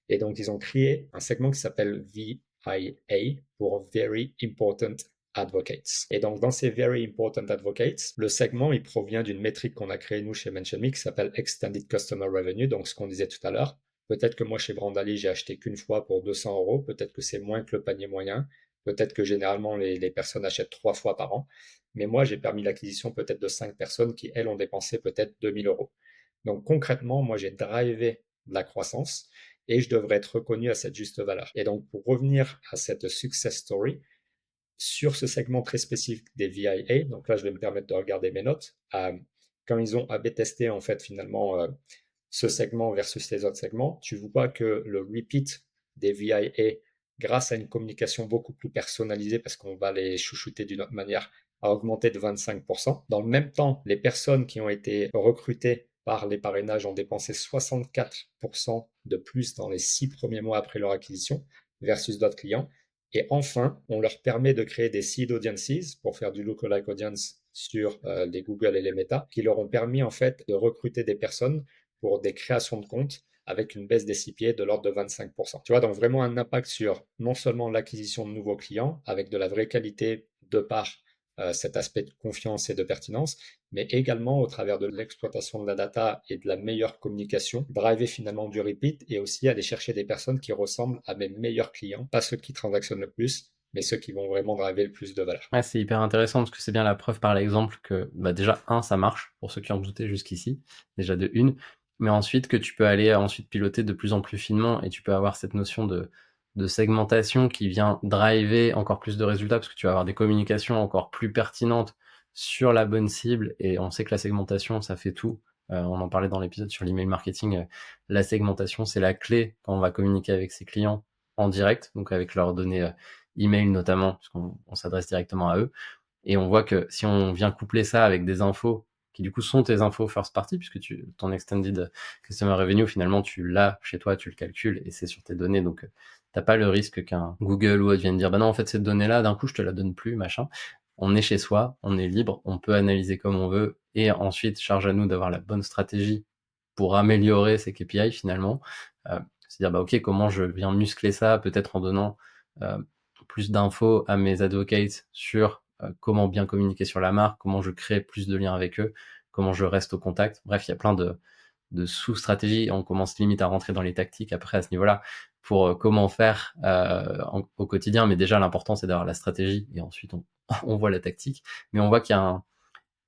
Speaker 2: Et donc, ils ont créé un segment qui s'appelle VIA pour Very Important Advocates. Et donc, dans ces Very Important Advocates, le segment, il provient d'une métrique qu'on a créée, nous, chez MentionMe, qui s'appelle Extended Customer Revenue. Donc, ce qu'on disait tout à l'heure. Peut-être que moi, chez Brandali, j'ai acheté qu'une fois pour 200 euros. Peut-être que c'est moins que le panier moyen. Peut-être que généralement, les personnes achètent 3 fois par an. Mais moi, j'ai permis l'acquisition peut-être de 5 personnes qui, elles, ont dépensé peut-être 2000 euros. Donc, concrètement, moi, j'ai drivé de la croissance et je devrais être reconnu à cette juste valeur. Et donc, pour revenir à cette success story, sur ce segment très spécifique des VIA, donc là, je vais me permettre de regarder mes notes, quand ils ont AB testé, en fait, finalement, ce segment versus les autres segments, tu vois que le repeat des VIA, grâce à une communication beaucoup plus personnalisée, parce qu'on va les chouchouter d'une autre manière, a augmenté de 25%. Dans le même temps, les personnes qui ont été recrutées par les parrainages ont dépensé 64% de plus dans les 6 premiers mois après leur acquisition versus d'autres clients. Et enfin, on leur permet de créer des seed audiences pour faire du lookalike audience sur les Google et les Meta, qui leur ont permis en fait de recruter des personnes pour des créations de comptes avec une baisse des CPA de l'ordre de 25%. Tu vois, donc vraiment un impact sur non seulement l'acquisition de nouveaux clients avec de la vraie qualité de par cet aspect de confiance et de pertinence, mais également au travers de l'exploitation de la data et de la meilleure communication, driver finalement du repeat et aussi aller chercher des personnes qui ressemblent à mes meilleurs clients, pas ceux qui transactionnent le plus, mais ceux qui vont vraiment driver le plus de valeur.
Speaker 1: Ouais, c'est hyper intéressant parce que c'est bien la preuve par l'exemple que bah déjà, ça marche pour ceux qui en doutaient jusqu'ici, déjà de une, mais ensuite que tu peux aller ensuite piloter de plus en plus finement et tu peux avoir cette notion de segmentation qui vient driver encore plus de résultats parce que tu vas avoir des communications encore plus pertinentes sur la bonne cible et on sait que la segmentation, ça fait tout. On en parlait dans l'épisode sur l'email marketing. La segmentation, c'est la clé quand on va communiquer avec ses clients en direct, donc avec leurs données email notamment, puisqu'on s'adresse directement à eux. Et on voit que si on vient coupler ça avec des infos qui du coup sont tes infos first party, puisque ton extended customer revenue, finalement, tu l'as chez toi, tu le calcules et c'est sur tes données. Donc, t'as pas le risque qu'un Google ou autre vienne dire, bah non, en fait, cette donnée-là, d'un coup, je te la donne plus, machin. On est chez soi, on est libre, on peut analyser comme on veut et ensuite, charge à nous d'avoir la bonne stratégie pour améliorer ces KPI finalement. C'est-à-dire, bah ok, comment je viens muscler ça, peut-être en donnant plus d'infos à mes advocates sur comment bien communiquer sur la marque, comment je crée plus de liens avec eux, comment je reste au contact. Bref, il y a plein de sous-stratégies. On commence limite à rentrer dans les tactiques après à ce niveau-là pour comment faire au quotidien. Mais déjà, l'important, c'est d'avoir la stratégie et ensuite, on voit la tactique. Mais on voit qu'il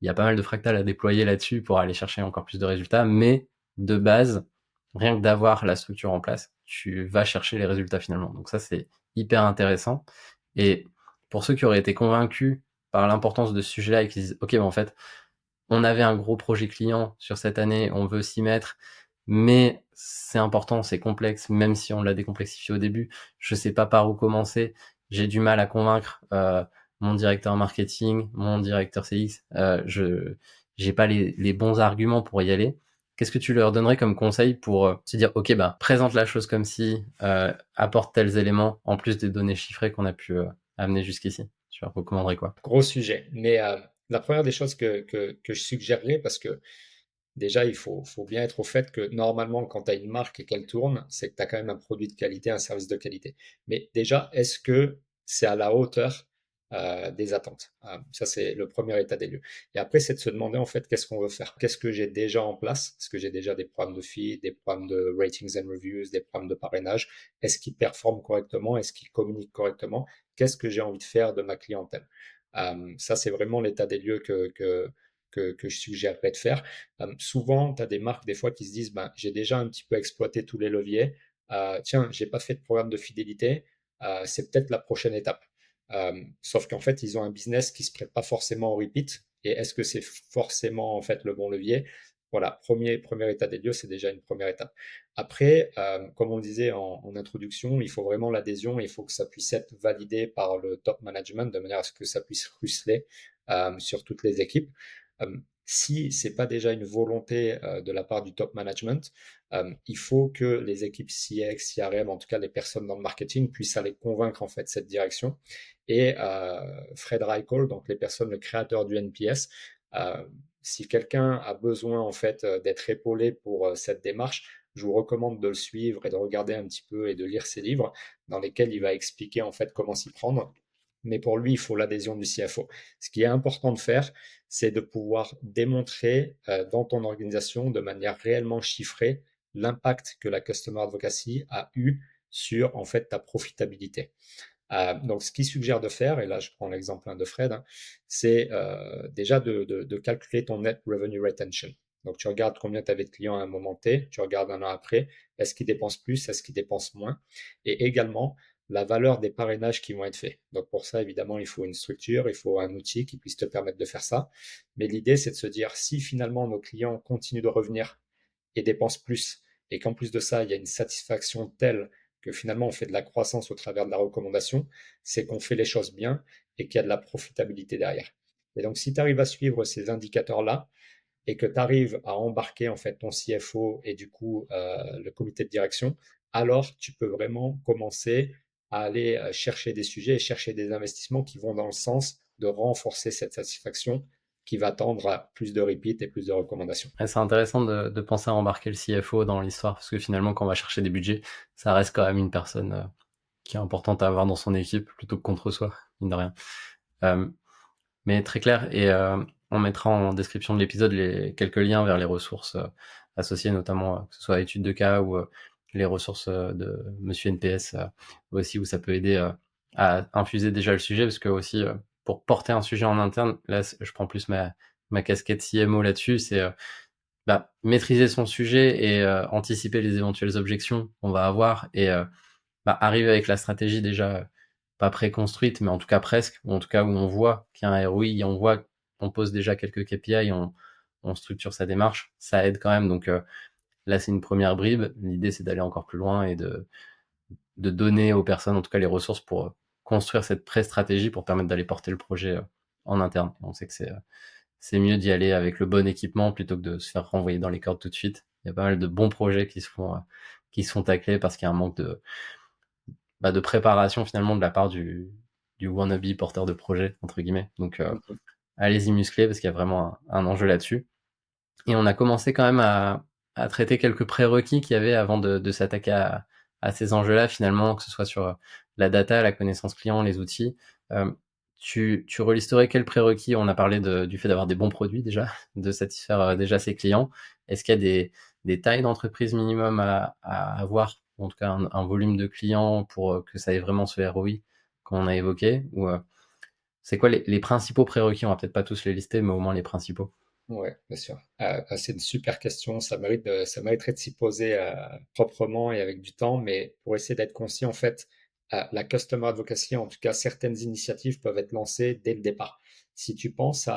Speaker 1: y a pas mal de fractales à déployer là-dessus pour aller chercher encore plus de résultats. Mais de base, rien que d'avoir la structure en place, tu vas chercher les résultats finalement. Donc ça, c'est hyper intéressant. Et pour ceux qui auraient été convaincus par l'importance de ce sujet-là et qui disent, ok, en fait, on avait un gros projet client sur cette année, on veut s'y mettre, mais c'est important, c'est complexe, même si on l'a décomplexifié au début, je sais pas par où commencer, j'ai du mal à convaincre mon directeur marketing, mon directeur CX, je j'ai pas les bons arguments pour y aller. Qu'est-ce que tu leur donnerais comme conseil pour se dire, ok, bah présente la chose comme si, apporte tels éléments en plus des données chiffrées qu'on a pu amener jusqu'ici. Tu leur recommanderais quoi?
Speaker 2: Gros sujet. Mais la première des choses que je suggérerais, parce que déjà, faut bien être au fait que normalement, quand tu as une marque et qu'elle tourne, c'est que tu as quand même un produit de qualité, un service de qualité. Mais déjà, est-ce que c'est à la hauteur des attentes? Ça, c'est le premier état des lieux. Et après, c'est de se demander en fait qu'est-ce qu'on veut faire. Qu'est-ce que j'ai déjà en place? Est-ce que j'ai déjà des programmes de feed, des programmes de ratings and reviews, des programmes de parrainage? Est-ce qu'ils performent correctement? Est-ce qu'ils communiquent correctement? Qu'est-ce que j'ai envie de faire de ma clientèle? Ça, c'est vraiment l'état des lieux que je suggérerais de faire. Souvent, tu as des marques des fois qui se disent, ben, j'ai déjà un petit peu exploité tous les leviers. Tiens, j'ai pas fait de programme de fidélité. C'est peut-être la prochaine étape. Sauf qu'en fait, ils ont un business qui se prête pas forcément au repeat. Et est-ce que c'est forcément en fait le bon levier? Voilà, premier état des lieux, c'est déjà une première étape. Après, comme on le disait en introduction, il faut vraiment l'adhésion, il faut que ça puisse être validé par le top management de manière à ce que ça puisse ruisseler sur toutes les équipes. Si c'est pas déjà une volonté de la part du top management, il faut que les équipes CX, CRM, en tout cas les personnes dans le marketing, puissent aller convaincre en fait cette direction. Et Fred Reichel, donc les personnes, le créateur du NPS, euh, si quelqu'un a besoin en fait d'être épaulé pour cette démarche, je vous recommande de le suivre et de regarder un petit peu et de lire ses livres dans lesquels il va expliquer en fait comment s'y prendre. Mais pour lui, il faut l'adhésion du CFO. Ce qui est important de faire, c'est de pouvoir démontrer dans ton organisation de manière réellement chiffrée l'impact que la customer advocacy a eu sur en fait ta profitabilité. Donc, ce qu'il suggère de faire, et là je prends l'exemple de Fred, hein, c'est déjà de calculer ton net revenue retention. Donc, tu regardes combien tu avais de clients à un moment T, tu regardes un an après, est-ce qu'ils dépensent plus, est-ce qu'ils dépensent moins, et également la valeur des parrainages qui vont être faits. Donc, pour ça, évidemment, il faut une structure, il faut un outil qui puisse te permettre de faire ça. Mais l'idée, c'est de se dire, si finalement nos clients continuent de revenir et dépensent plus, et qu'en plus de ça, il y a une satisfaction telle que finalement on fait de la croissance au travers de la recommandation, c'est qu'on fait les choses bien et qu'il y a de la profitabilité derrière. Et donc si tu arrives à suivre ces indicateurs-là et que tu arrives à embarquer en fait ton CFO et du coup le comité de direction, alors tu peux vraiment commencer à aller chercher des sujets et chercher des investissements qui vont dans le sens de renforcer cette satisfaction qui va tendre à plus de repeat et plus de recommandations.
Speaker 1: Ouais, c'est intéressant de penser à embarquer le CFO dans l'histoire, parce que finalement, quand on va chercher des budgets, ça reste quand même une personne qui est importante à avoir dans son équipe, plutôt que contre soi, mine de rien. Euh, mais très clair, et on mettra en description de l'épisode quelques liens vers les ressources associées, notamment que ce soit études de cas ou les ressources de Monsieur NPS aussi, où ça peut aider à infuser déjà le sujet, parce que aussi, pour porter un sujet en interne, là, je prends plus ma casquette CMO là-dessus, c'est maîtriser son sujet et anticiper les éventuelles objections qu'on va avoir et arriver avec la stratégie déjà pas préconstruite, mais en tout cas presque, ou en tout cas où on voit qu'il y a un ROI, on voit qu'on pose déjà quelques KPI, on structure sa démarche, ça aide quand même. Donc là, c'est une première bribe. L'idée, c'est d'aller encore plus loin et de donner aux personnes, en tout cas, les ressources pour construire cette pré-stratégie pour permettre d'aller porter le projet en interne. On sait que c'est mieux d'y aller avec le bon équipement plutôt que de se faire renvoyer dans les cordes tout de suite. Il y a pas mal de bons projets qui se font tacler parce qu'il y a un manque de préparation finalement de la part du wannabe porteur de projet, entre guillemets. Donc allez-y musclé parce qu'il y a vraiment un enjeu là-dessus. Et on a commencé quand même à traiter quelques prérequis qu'il y avait avant de s'attaquer à ces enjeux-là, finalement, que ce soit sur la data, la connaissance client, les outils. Euh, tu relisterais quels prérequis? On a parlé du fait d'avoir des bons produits déjà, de satisfaire déjà ses clients. Est-ce qu'il y a des tailles d'entreprise minimum à avoir, ou en tout cas un volume de clients pour que ça ait vraiment ce ROI qu'on a évoqué? Ou c'est quoi les principaux prérequis? On va peut-être pas tous les lister, mais au moins les principaux.
Speaker 2: Ouais, bien sûr. C'est une super question. Ça mériterait de s'y poser proprement et avec du temps, mais pour essayer d'être concis, en fait, la customer advocacy, en tout cas, certaines initiatives peuvent être lancées dès le départ. Si tu penses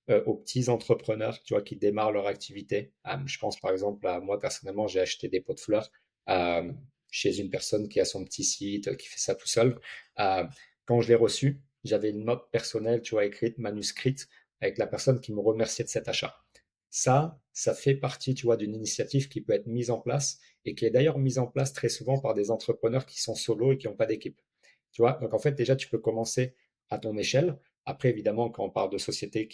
Speaker 2: aux petits entrepreneurs, tu vois, qui démarrent leur activité. Je pense par exemple à moi personnellement, j'ai acheté des pots de fleurs euh, chez une personne qui a son petit site, qui fait ça tout seul. Euh, Quand je l'ai reçu, j'avais une note personnelle, tu vois, écrite, manuscrite, avec la personne qui me remerciait de cet achat. Ça fait partie, tu vois, d'une initiative qui peut être mise en place et qui est d'ailleurs mise en place très souvent par des entrepreneurs qui sont solos et qui n'ont pas d'équipe. Tu vois, donc en fait, déjà, tu peux commencer à ton échelle. Après, évidemment, quand on parle de sociétés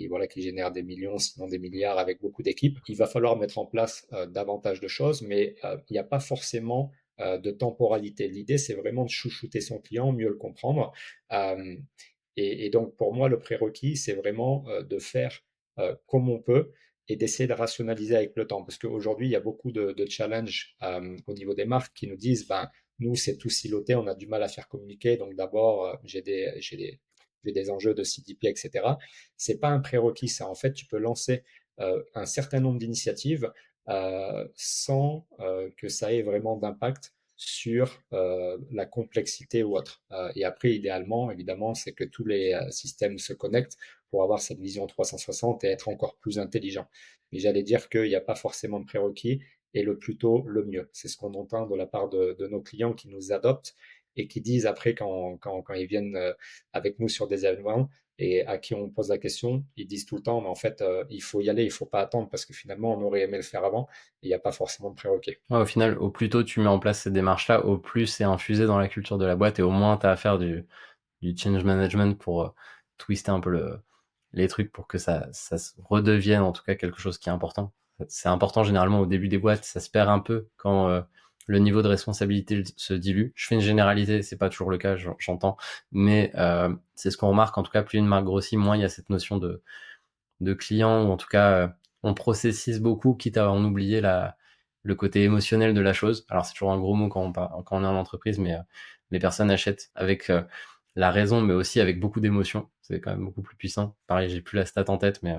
Speaker 2: voilà, qui génèrent des millions, sinon des milliards avec beaucoup d'équipes, il va falloir mettre en place davantage de choses, mais il n'y a pas forcément de temporalité. L'idée, c'est vraiment de chouchouter son client, mieux le comprendre. Euh, et donc, pour moi, le prérequis, c'est vraiment de faire comme on peut et d'essayer de rationaliser avec le temps. Parce qu'aujourd'hui, il y a beaucoup de challenges au niveau des marques qui nous disent, ben, nous, c'est tout siloté, on a du mal à faire communiquer. Donc d'abord, j'ai des enjeux de CDP, etc. C'est pas un prérequis, ça. En fait, tu peux lancer un certain nombre d'initiatives sans que ça ait vraiment d'impact sur la complexité ou autre. Et après, idéalement, évidemment, c'est que tous les systèmes se connectent pour avoir cette vision 360 et être encore plus intelligent. Mais j'allais dire qu'il n'y a pas forcément de prérequis et le plus tôt, le mieux. C'est ce qu'on entend de la part de nos clients qui nous adoptent et qui disent après, quand ils viennent avec nous sur des événements et à qui on pose la question, ils disent tout le temps, mais en fait, il faut y aller, il ne faut pas attendre parce que finalement, on aurait aimé le faire avant et il n'y a pas forcément de prérequis.
Speaker 1: Ouais, au final, au plus tôt tu mets en place ces démarches-là, au plus c'est infusé dans la culture de la boîte et au moins tu as à faire du change management pour twister un peu les trucs pour que ça se redevienne en tout cas quelque chose qui est important. C'est important généralement au début des boîtes, ça se perd un peu quand le niveau de responsabilité se dilue. Je fais une généralité, c'est pas toujours le cas, j'entends, mais c'est ce qu'on remarque, en tout cas plus une marque grossit, moins il y a cette notion de client, ou en tout cas on processise beaucoup, quitte à en oublier le côté émotionnel de la chose. Alors c'est toujours un gros mot quand on est en entreprise, mais les personnes achètent avec la raison, mais aussi avec beaucoup d'émotion. C'est quand même beaucoup plus puissant. Pareil, j'ai plus la stat en tête, mais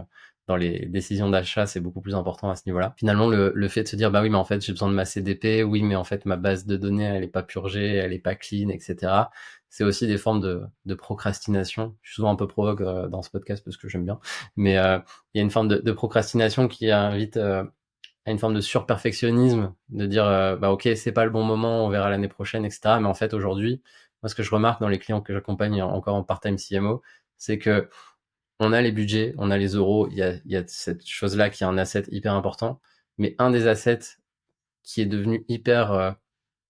Speaker 1: dans les décisions d'achat, c'est beaucoup plus important à ce niveau-là. Finalement, le fait de se dire, bah oui, mais en fait, j'ai besoin de ma CDP, oui, mais en fait, ma base de données, elle est pas purgée, elle est pas clean, etc. C'est aussi des formes de procrastination. Je suis souvent un peu provoque dans ce podcast parce que j'aime bien, mais il y a une forme de procrastination qui invite à une forme de surperfectionnisme, de dire bah ok, c'est pas le bon moment, on verra l'année prochaine, etc. Mais en fait, aujourd'hui, moi, ce que je remarque dans les clients que j'accompagne encore en part-time CMO, c'est que on a les budgets, on a les euros, il y a cette chose-là qui est un asset hyper important, mais un des assets qui est devenu hyper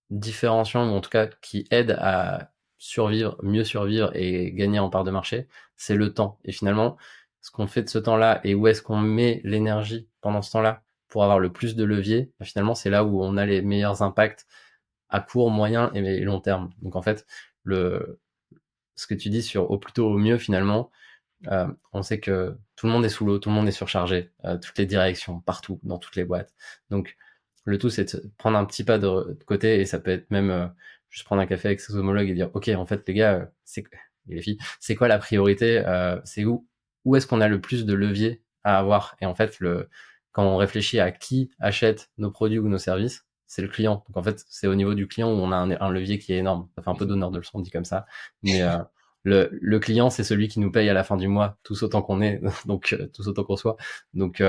Speaker 1: différenciant, ou en tout cas qui aide à survivre, mieux survivre et gagner en part de marché, c'est le temps. Et finalement, ce qu'on fait de ce temps-là et où est-ce qu'on met l'énergie pendant ce temps-là pour avoir le plus de levier, bah, finalement, c'est là où on a les meilleurs impacts à court, moyen et long terme. Donc en fait, ce que tu dis sur au plus tôt au mieux, finalement, on sait que tout le monde est sous l'eau, tout le monde est surchargé, toutes les directions, partout, dans toutes les boîtes. Donc, le tout, c'est de prendre un petit pas de côté, et ça peut être même juste prendre un café avec ses homologues et dire, ok, en fait, les gars, et les filles, c'est quoi la priorité, c'est où est-ce qu'on a le plus de levier à avoir. Et en fait, quand on réfléchit à qui achète nos produits ou nos services, c'est le client. Donc en fait, c'est au niveau du client où on a un levier qui est énorme. Ça fait un peu d'honneur de le son dit comme ça, mais le client, c'est celui qui nous paye à la fin du mois, tous autant qu'on est, donc tous autant qu'on soit. Donc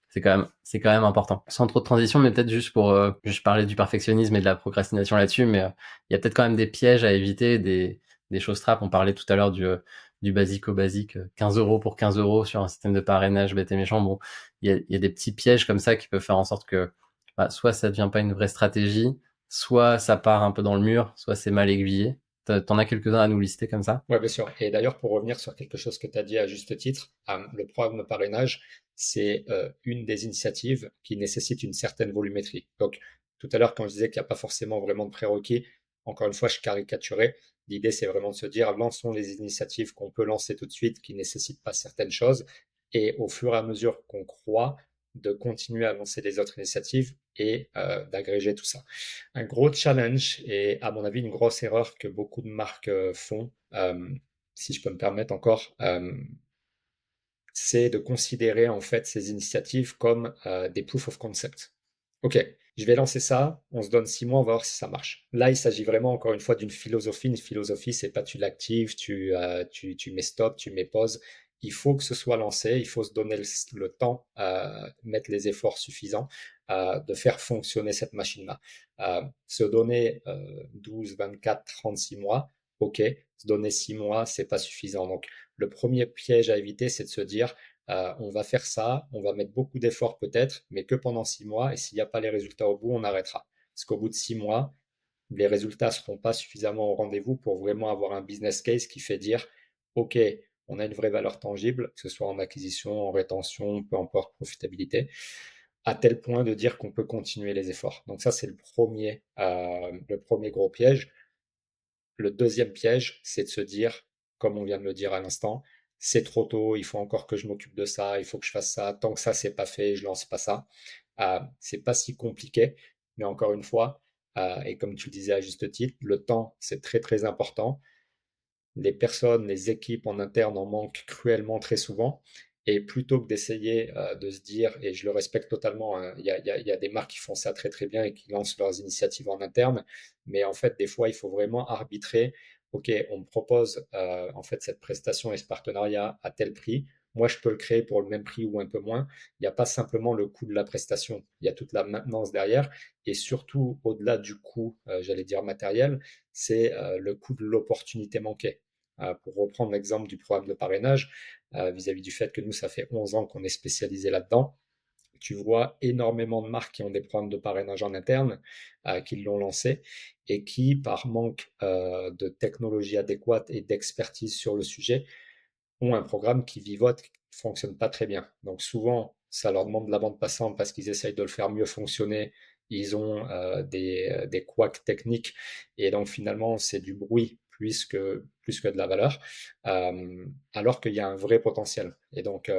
Speaker 1: c'est quand même important. Sans trop de transition, mais peut-être juste pour juste parler du perfectionnisme et de la procrastination là-dessus, mais il y a peut-être quand même des pièges à éviter, des choses trappes. On parlait tout à l'heure du basique au basique, 15 euros pour 15 euros sur un système de parrainage bête et méchant. Bon, il y a des petits pièges comme ça qui peuvent faire en sorte que bah, soit ça devient pas une vraie stratégie, soit ça part un peu dans le mur, soit c'est mal aiguillé. T'en as quelques-uns à nous lister comme ça?
Speaker 2: Oui, bien sûr. Et d'ailleurs, pour revenir sur quelque chose que tu as dit à juste titre, le programme de parrainage, c'est une des initiatives qui nécessite une certaine volumétrie. Donc, tout à l'heure, quand je disais qu'il n'y a pas forcément vraiment de prérequis, encore une fois, je caricaturais. L'idée, c'est vraiment de se dire, lançons les initiatives qu'on peut lancer tout de suite, qui ne nécessitent pas certaines choses. Et au fur et à mesure qu'on croit, de continuer à lancer les autres initiatives et d'agréger tout ça. Un gros challenge et à mon avis une grosse erreur que beaucoup de marques font, si je peux me permettre encore, c'est de considérer en fait ces initiatives comme des proof of concept. Ok, je vais lancer ça, on se donne 6 mois, on va voir si ça marche. Là, il s'agit vraiment encore une fois d'une philosophie. Une philosophie, c'est pas tu l'actives, tu mets stop, tu mets pause. il faut que ce soit lancé, il faut se donner le temps, mettre les efforts suffisants de faire fonctionner cette machine-là. Se donner 12, 24, 36 mois, ok. Se donner 6 mois, c'est pas suffisant. Donc, le premier piège à éviter, c'est de se dire, on va faire ça, on va mettre beaucoup d'efforts peut-être, mais que pendant 6 mois, et s'il n'y a pas les résultats au bout, on arrêtera. Parce qu'au bout de 6 mois, les résultats ne seront pas suffisamment au rendez-vous pour vraiment avoir un business case qui fait dire, OK, on a une vraie valeur tangible, que ce soit en acquisition, en rétention, peu importe, profitabilité, à tel point de dire qu'on peut continuer les efforts. Donc ça, c'est le premier gros piège. Le deuxième piège, c'est de se dire, comme on vient de le dire à l'instant, c'est trop tôt, il faut encore que je m'occupe de ça, il faut que je fasse ça. Tant que ça, c'est pas fait, je lance pas ça. C'est pas si compliqué, mais encore une fois, et comme tu le disais à juste titre, le temps, c'est très très important. Les personnes, les équipes en interne en manquent cruellement très souvent. Et plutôt que d'essayer de se dire, et je le respecte totalement, hein, il y a des marques qui font ça très très bien et qui lancent leurs initiatives en interne, mais en fait, des fois, il faut vraiment arbitrer. OK, on me propose en fait cette prestation et ce partenariat à tel prix. Moi, je peux le créer pour le même prix ou un peu moins. Il n'y a pas simplement le coût de la prestation, il y a toute la maintenance derrière. Et surtout, au-delà du coût, j'allais dire matériel, c'est le coût de l'opportunité manquée. Pour reprendre l'exemple du programme de parrainage, vis-à-vis du fait que nous, ça fait 11 ans qu'on est spécialisé là-dedans. Tu vois énormément de marques qui ont des programmes de parrainage en interne, qui l'ont lancé et qui, par manque de technologie adéquate et d'expertise sur le sujet, ont un programme qui vivote, qui ne fonctionne pas très bien. Donc souvent, ça leur demande de la bande passante parce qu'ils essayent de le faire mieux fonctionner. Ils ont des couacs techniques et donc finalement, c'est du bruit plus que de la valeur, alors qu'il y a un vrai potentiel. Et donc,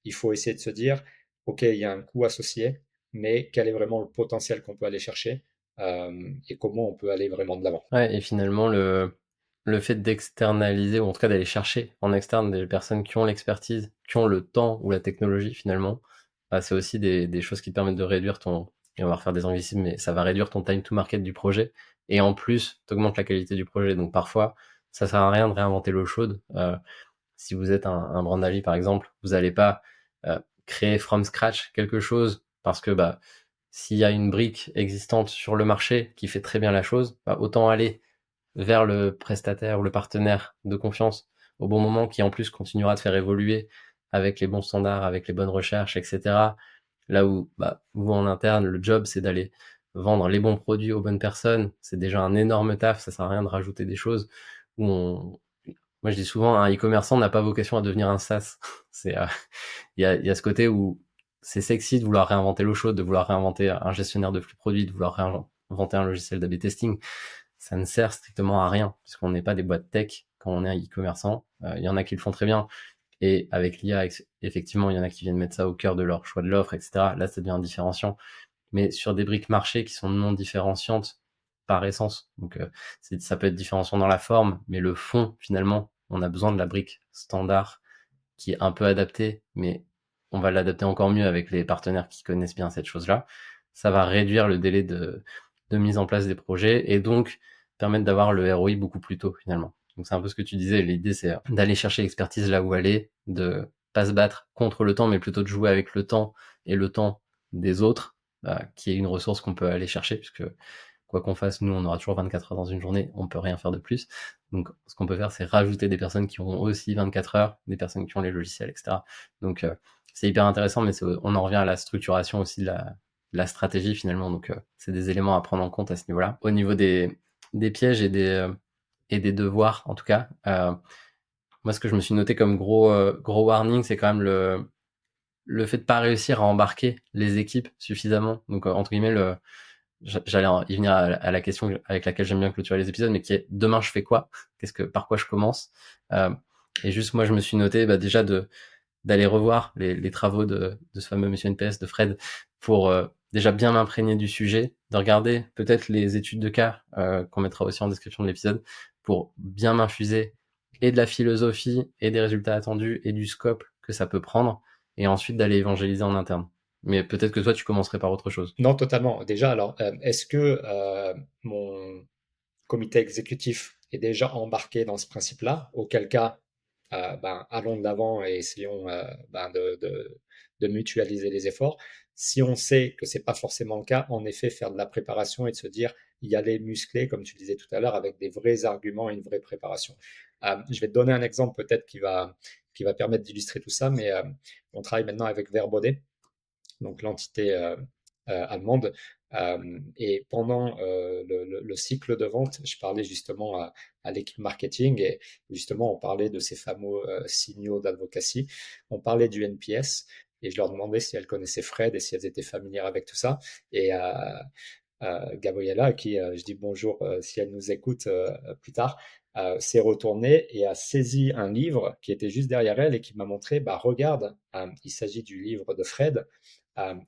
Speaker 2: il faut essayer de se dire, OK, il y a un coût associé, mais quel est vraiment le potentiel qu'on peut aller chercher et comment on peut aller vraiment de l'avant.
Speaker 1: Ouais, et finalement, le fait d'externaliser, ou en tout cas d'aller chercher en externe des personnes qui ont l'expertise, qui ont le temps ou la technologie finalement, bah, c'est aussi des choses qui te permettent de réduire ton, et on va refaire des anglicismes, mais ça va réduire ton time to market du projet, et en plus, t'augmentes la qualité du projet. Donc parfois, ça sert à rien de réinventer l'eau chaude. Si vous êtes un Brandali par exemple, vous n'allez pas créer from scratch quelque chose parce que bah s'il y a une brique existante sur le marché qui fait très bien la chose, bah, autant aller vers le prestataire ou le partenaire de confiance au bon moment, qui en plus continuera de faire évoluer avec les bons standards, avec les bonnes recherches, etc. Là où bah, vous en interne, le job c'est d'aller vendre les bons produits aux bonnes personnes, c'est déjà un énorme taf, ça sert à rien de rajouter des choses où moi je dis souvent, un e-commerçant n'a pas vocation à devenir un SaaS. C'est il y a ce côté où c'est sexy de vouloir réinventer l'eau chaude, de vouloir réinventer un gestionnaire de flux produits, de vouloir réinventer un logiciel d'A/B testing. Ça ne sert strictement à rien puisqu'on n'est pas des boîtes tech quand on est un e-commerçant. Il y en a qui le font très bien, et avec l'IA, effectivement, il y en a qui viennent mettre ça au cœur de leur choix de l'offre, etc. Là, ça devient différenciant. Mais sur des briques marché qui sont non différenciantes par essence, donc ça peut être différenciant dans la forme, mais le fond, finalement, on a besoin de la brique standard qui est un peu adaptée, mais on va l'adapter encore mieux avec les partenaires qui connaissent bien cette chose-là. Ça va réduire le délai de mise en place des projets et donc permettre d'avoir le ROI beaucoup plus tôt finalement. Donc c'est un peu ce que tu disais, l'idée c'est d'aller chercher l'expertise là où elle est, de pas se battre contre le temps, mais plutôt de jouer avec le temps et le temps des autres, qui est une ressource qu'on peut aller chercher, puisque quoi qu'on fasse, nous on aura toujours 24 heures dans une journée, on peut rien faire de plus. Donc ce qu'on peut faire, c'est rajouter des personnes qui ont aussi 24 heures, des personnes qui ont les logiciels, etc. Donc c'est hyper intéressant, mais on en revient à la structuration aussi de la stratégie finalement. Donc c'est des éléments à prendre en compte à ce niveau-là. Au niveau des pièges et des devoirs, en tout cas, moi ce que je me suis noté comme gros warning, c'est quand même le fait de pas réussir à embarquer les équipes suffisamment. Donc entre guillemets, j'allais y venir à la question avec laquelle j'aime bien clôturer les épisodes, mais qui est demain je fais quoi? Par quoi je commence? Et juste moi je me suis noté bah, déjà d'aller revoir les travaux de ce fameux monsieur NPS de Fred pour déjà bien m'imprégner du sujet, de regarder peut-être les études de cas qu'on mettra aussi en description de l'épisode pour bien m'infuser et de la philosophie et des résultats attendus et du scope que ça peut prendre, et ensuite d'aller évangéliser en interne. Mais peut-être que toi tu commencerais par autre chose.
Speaker 2: Non, totalement. Déjà, alors, est-ce que mon comité exécutif est déjà embarqué dans ce principe-là? Auquel cas, allons de l'avant et essayons de mutualiser les efforts. Si on sait que c'est pas forcément le cas, en effet, faire de la préparation et de se dire y aller musclé, comme tu disais tout à l'heure, avec des vrais arguments et une vraie préparation. Je vais te donner un exemple peut-être qui va permettre d'illustrer tout ça, mais on travaille maintenant avec Verbaudet, donc l'entité allemande. Et pendant le cycle de vente, je parlais justement à l'équipe marketing et justement on parlait de ces fameux signaux d'advocacy. On parlait du NPS et je leur demandais si elles connaissaient Fred et si elles étaient familières avec tout ça. Et Gabriella, à qui je dis bonjour si elle nous écoute plus tard, s'est retournée et a saisi un livre qui était juste derrière elle et qui m'a montré, bah, regarde, il s'agit du livre de Fred.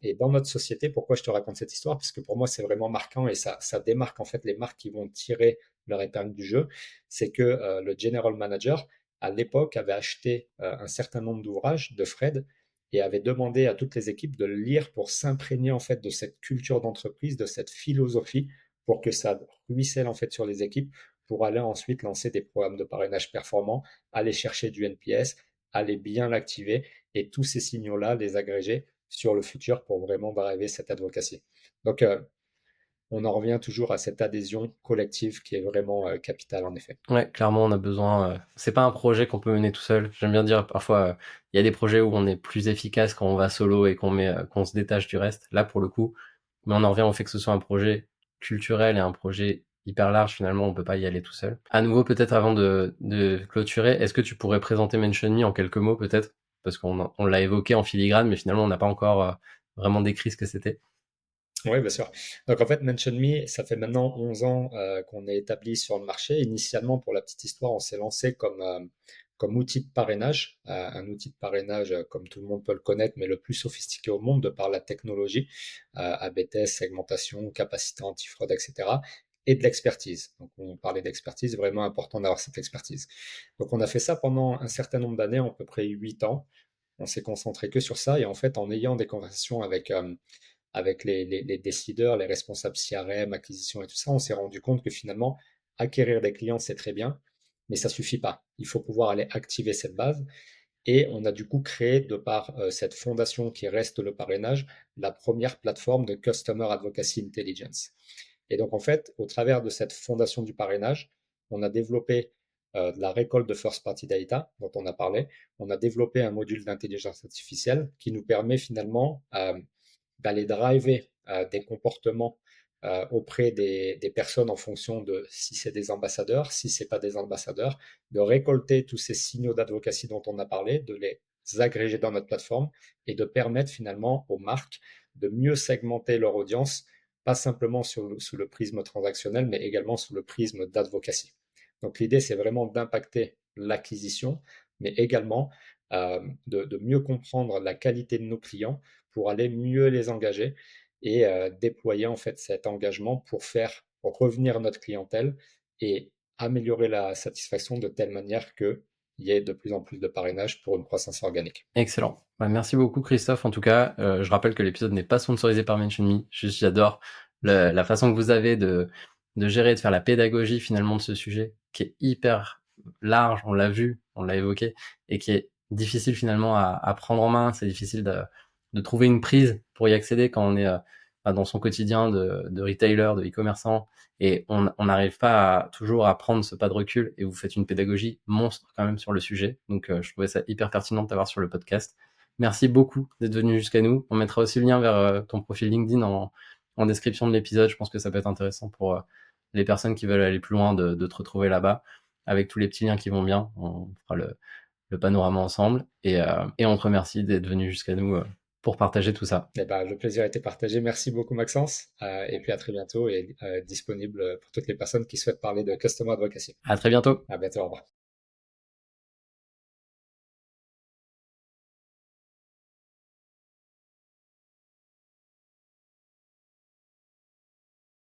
Speaker 2: Et dans notre société, pourquoi je te raconte cette histoire? Parce que pour moi, c'est vraiment marquant et ça démarque en fait les marques qui vont tirer leur épingle du jeu. C'est que le general manager, à l'époque, avait acheté un certain nombre d'ouvrages de Fred et avait demandé à toutes les équipes de le lire pour s'imprégner en fait de cette culture d'entreprise, de cette philosophie, pour que ça ruisselle en fait sur les équipes, pour aller ensuite lancer des programmes de parrainage performants, aller chercher du NPS, aller bien l'activer et tous ces signaux-là, les agréger sur le futur pour vraiment driver cette advocacy. Donc, on en revient toujours à cette adhésion collective qui est vraiment capitale en effet.
Speaker 1: Ouais, clairement, on a besoin. C'est pas un projet qu'on peut mener tout seul. J'aime bien dire parfois, il y a des projets où on est plus efficace quand on va solo et qu'on se détache du reste. Là, pour le coup, mais on en revient au fait que ce soit un projet culturel et un projet hyper large. Finalement, on peut pas y aller tout seul. À nouveau, peut-être avant de clôturer, est-ce que tu pourrais présenter Mention Me en quelques mots, peut-être? Parce on l'a évoqué en filigrane, mais finalement, on n'a pas encore vraiment décrit ce que c'était.
Speaker 2: Oui, bien sûr. Donc en fait, Mention Me, ça fait maintenant 11 ans qu'on est établi sur le marché. Initialement, pour la petite histoire, on s'est lancé comme outil de parrainage, un outil de parrainage comme tout le monde peut le connaître, mais le plus sophistiqué au monde de par la technologie, ABTS, segmentation, capacité antifraude, etc. Et de l'expertise. Donc on parlait d'expertise, vraiment important d'avoir cette expertise. Donc on a fait ça pendant un certain nombre d'années, à peu près 8 ans. On s'est concentré que sur ça et en fait, en ayant des conversations avec les décideurs, les responsables CRM, acquisition et tout ça, on s'est rendu compte que finalement, acquérir des clients, c'est très bien, mais ça suffit pas. Il faut pouvoir aller activer cette base. Et on a du coup créé, de par cette fondation qui reste le parrainage, la première plateforme de Customer Advocacy Intelligence. Et donc, en fait, au travers de cette fondation du parrainage, on a développé de la récolte de first party data dont on a parlé. On a développé un module d'intelligence artificielle qui nous permet finalement d'aller driver des comportements auprès des personnes en fonction de si c'est des ambassadeurs, si c'est pas des ambassadeurs, de récolter tous ces signaux d'advocacy dont on a parlé, de les agréger dans notre plateforme et de permettre finalement aux marques de mieux segmenter leur audience, pas simplement sous le prisme transactionnel, mais également sous le prisme d'advocacy. Donc l'idée, c'est vraiment d'impacter l'acquisition, mais également de mieux comprendre la qualité de nos clients pour aller mieux les engager et déployer en fait cet engagement pour faire revenir notre clientèle et améliorer la satisfaction de telle manière qu'il y ait de plus en plus de parrainage pour une croissance organique.
Speaker 1: Excellent. Bah, merci beaucoup Christophe. En tout cas, je rappelle que l'épisode n'est pas sponsorisé par MentionMe. Juste, j'adore la façon que vous avez de gérer, de faire la pédagogie finalement de ce sujet qui est hyper large. On l'a vu, on l'a évoqué, et qui est difficile finalement à prendre en main. C'est difficile de trouver une prise pour y accéder quand on est dans son quotidien de retailer, de e-commerçant, et on n'arrive pas toujours à prendre ce pas de recul, et vous faites une pédagogie monstre quand même sur le sujet. Donc je trouvais ça hyper pertinent de t'avoir sur le podcast. Merci beaucoup d'être venu jusqu'à nous. On mettra aussi le lien vers ton profil LinkedIn en description de l'épisode. Je pense que ça peut être intéressant pour les personnes qui veulent aller plus loin de te retrouver là-bas, avec tous les petits liens qui vont bien. On fera le panorama ensemble, et on te remercie d'être venu jusqu'à nous pour partager tout ça.
Speaker 2: Eh ben, le plaisir a été partagé. Merci beaucoup, Maxence. Et puis à très bientôt et disponible pour toutes les personnes qui souhaitent parler de Customer Advocacy.
Speaker 1: À très bientôt.
Speaker 2: À bientôt, au revoir.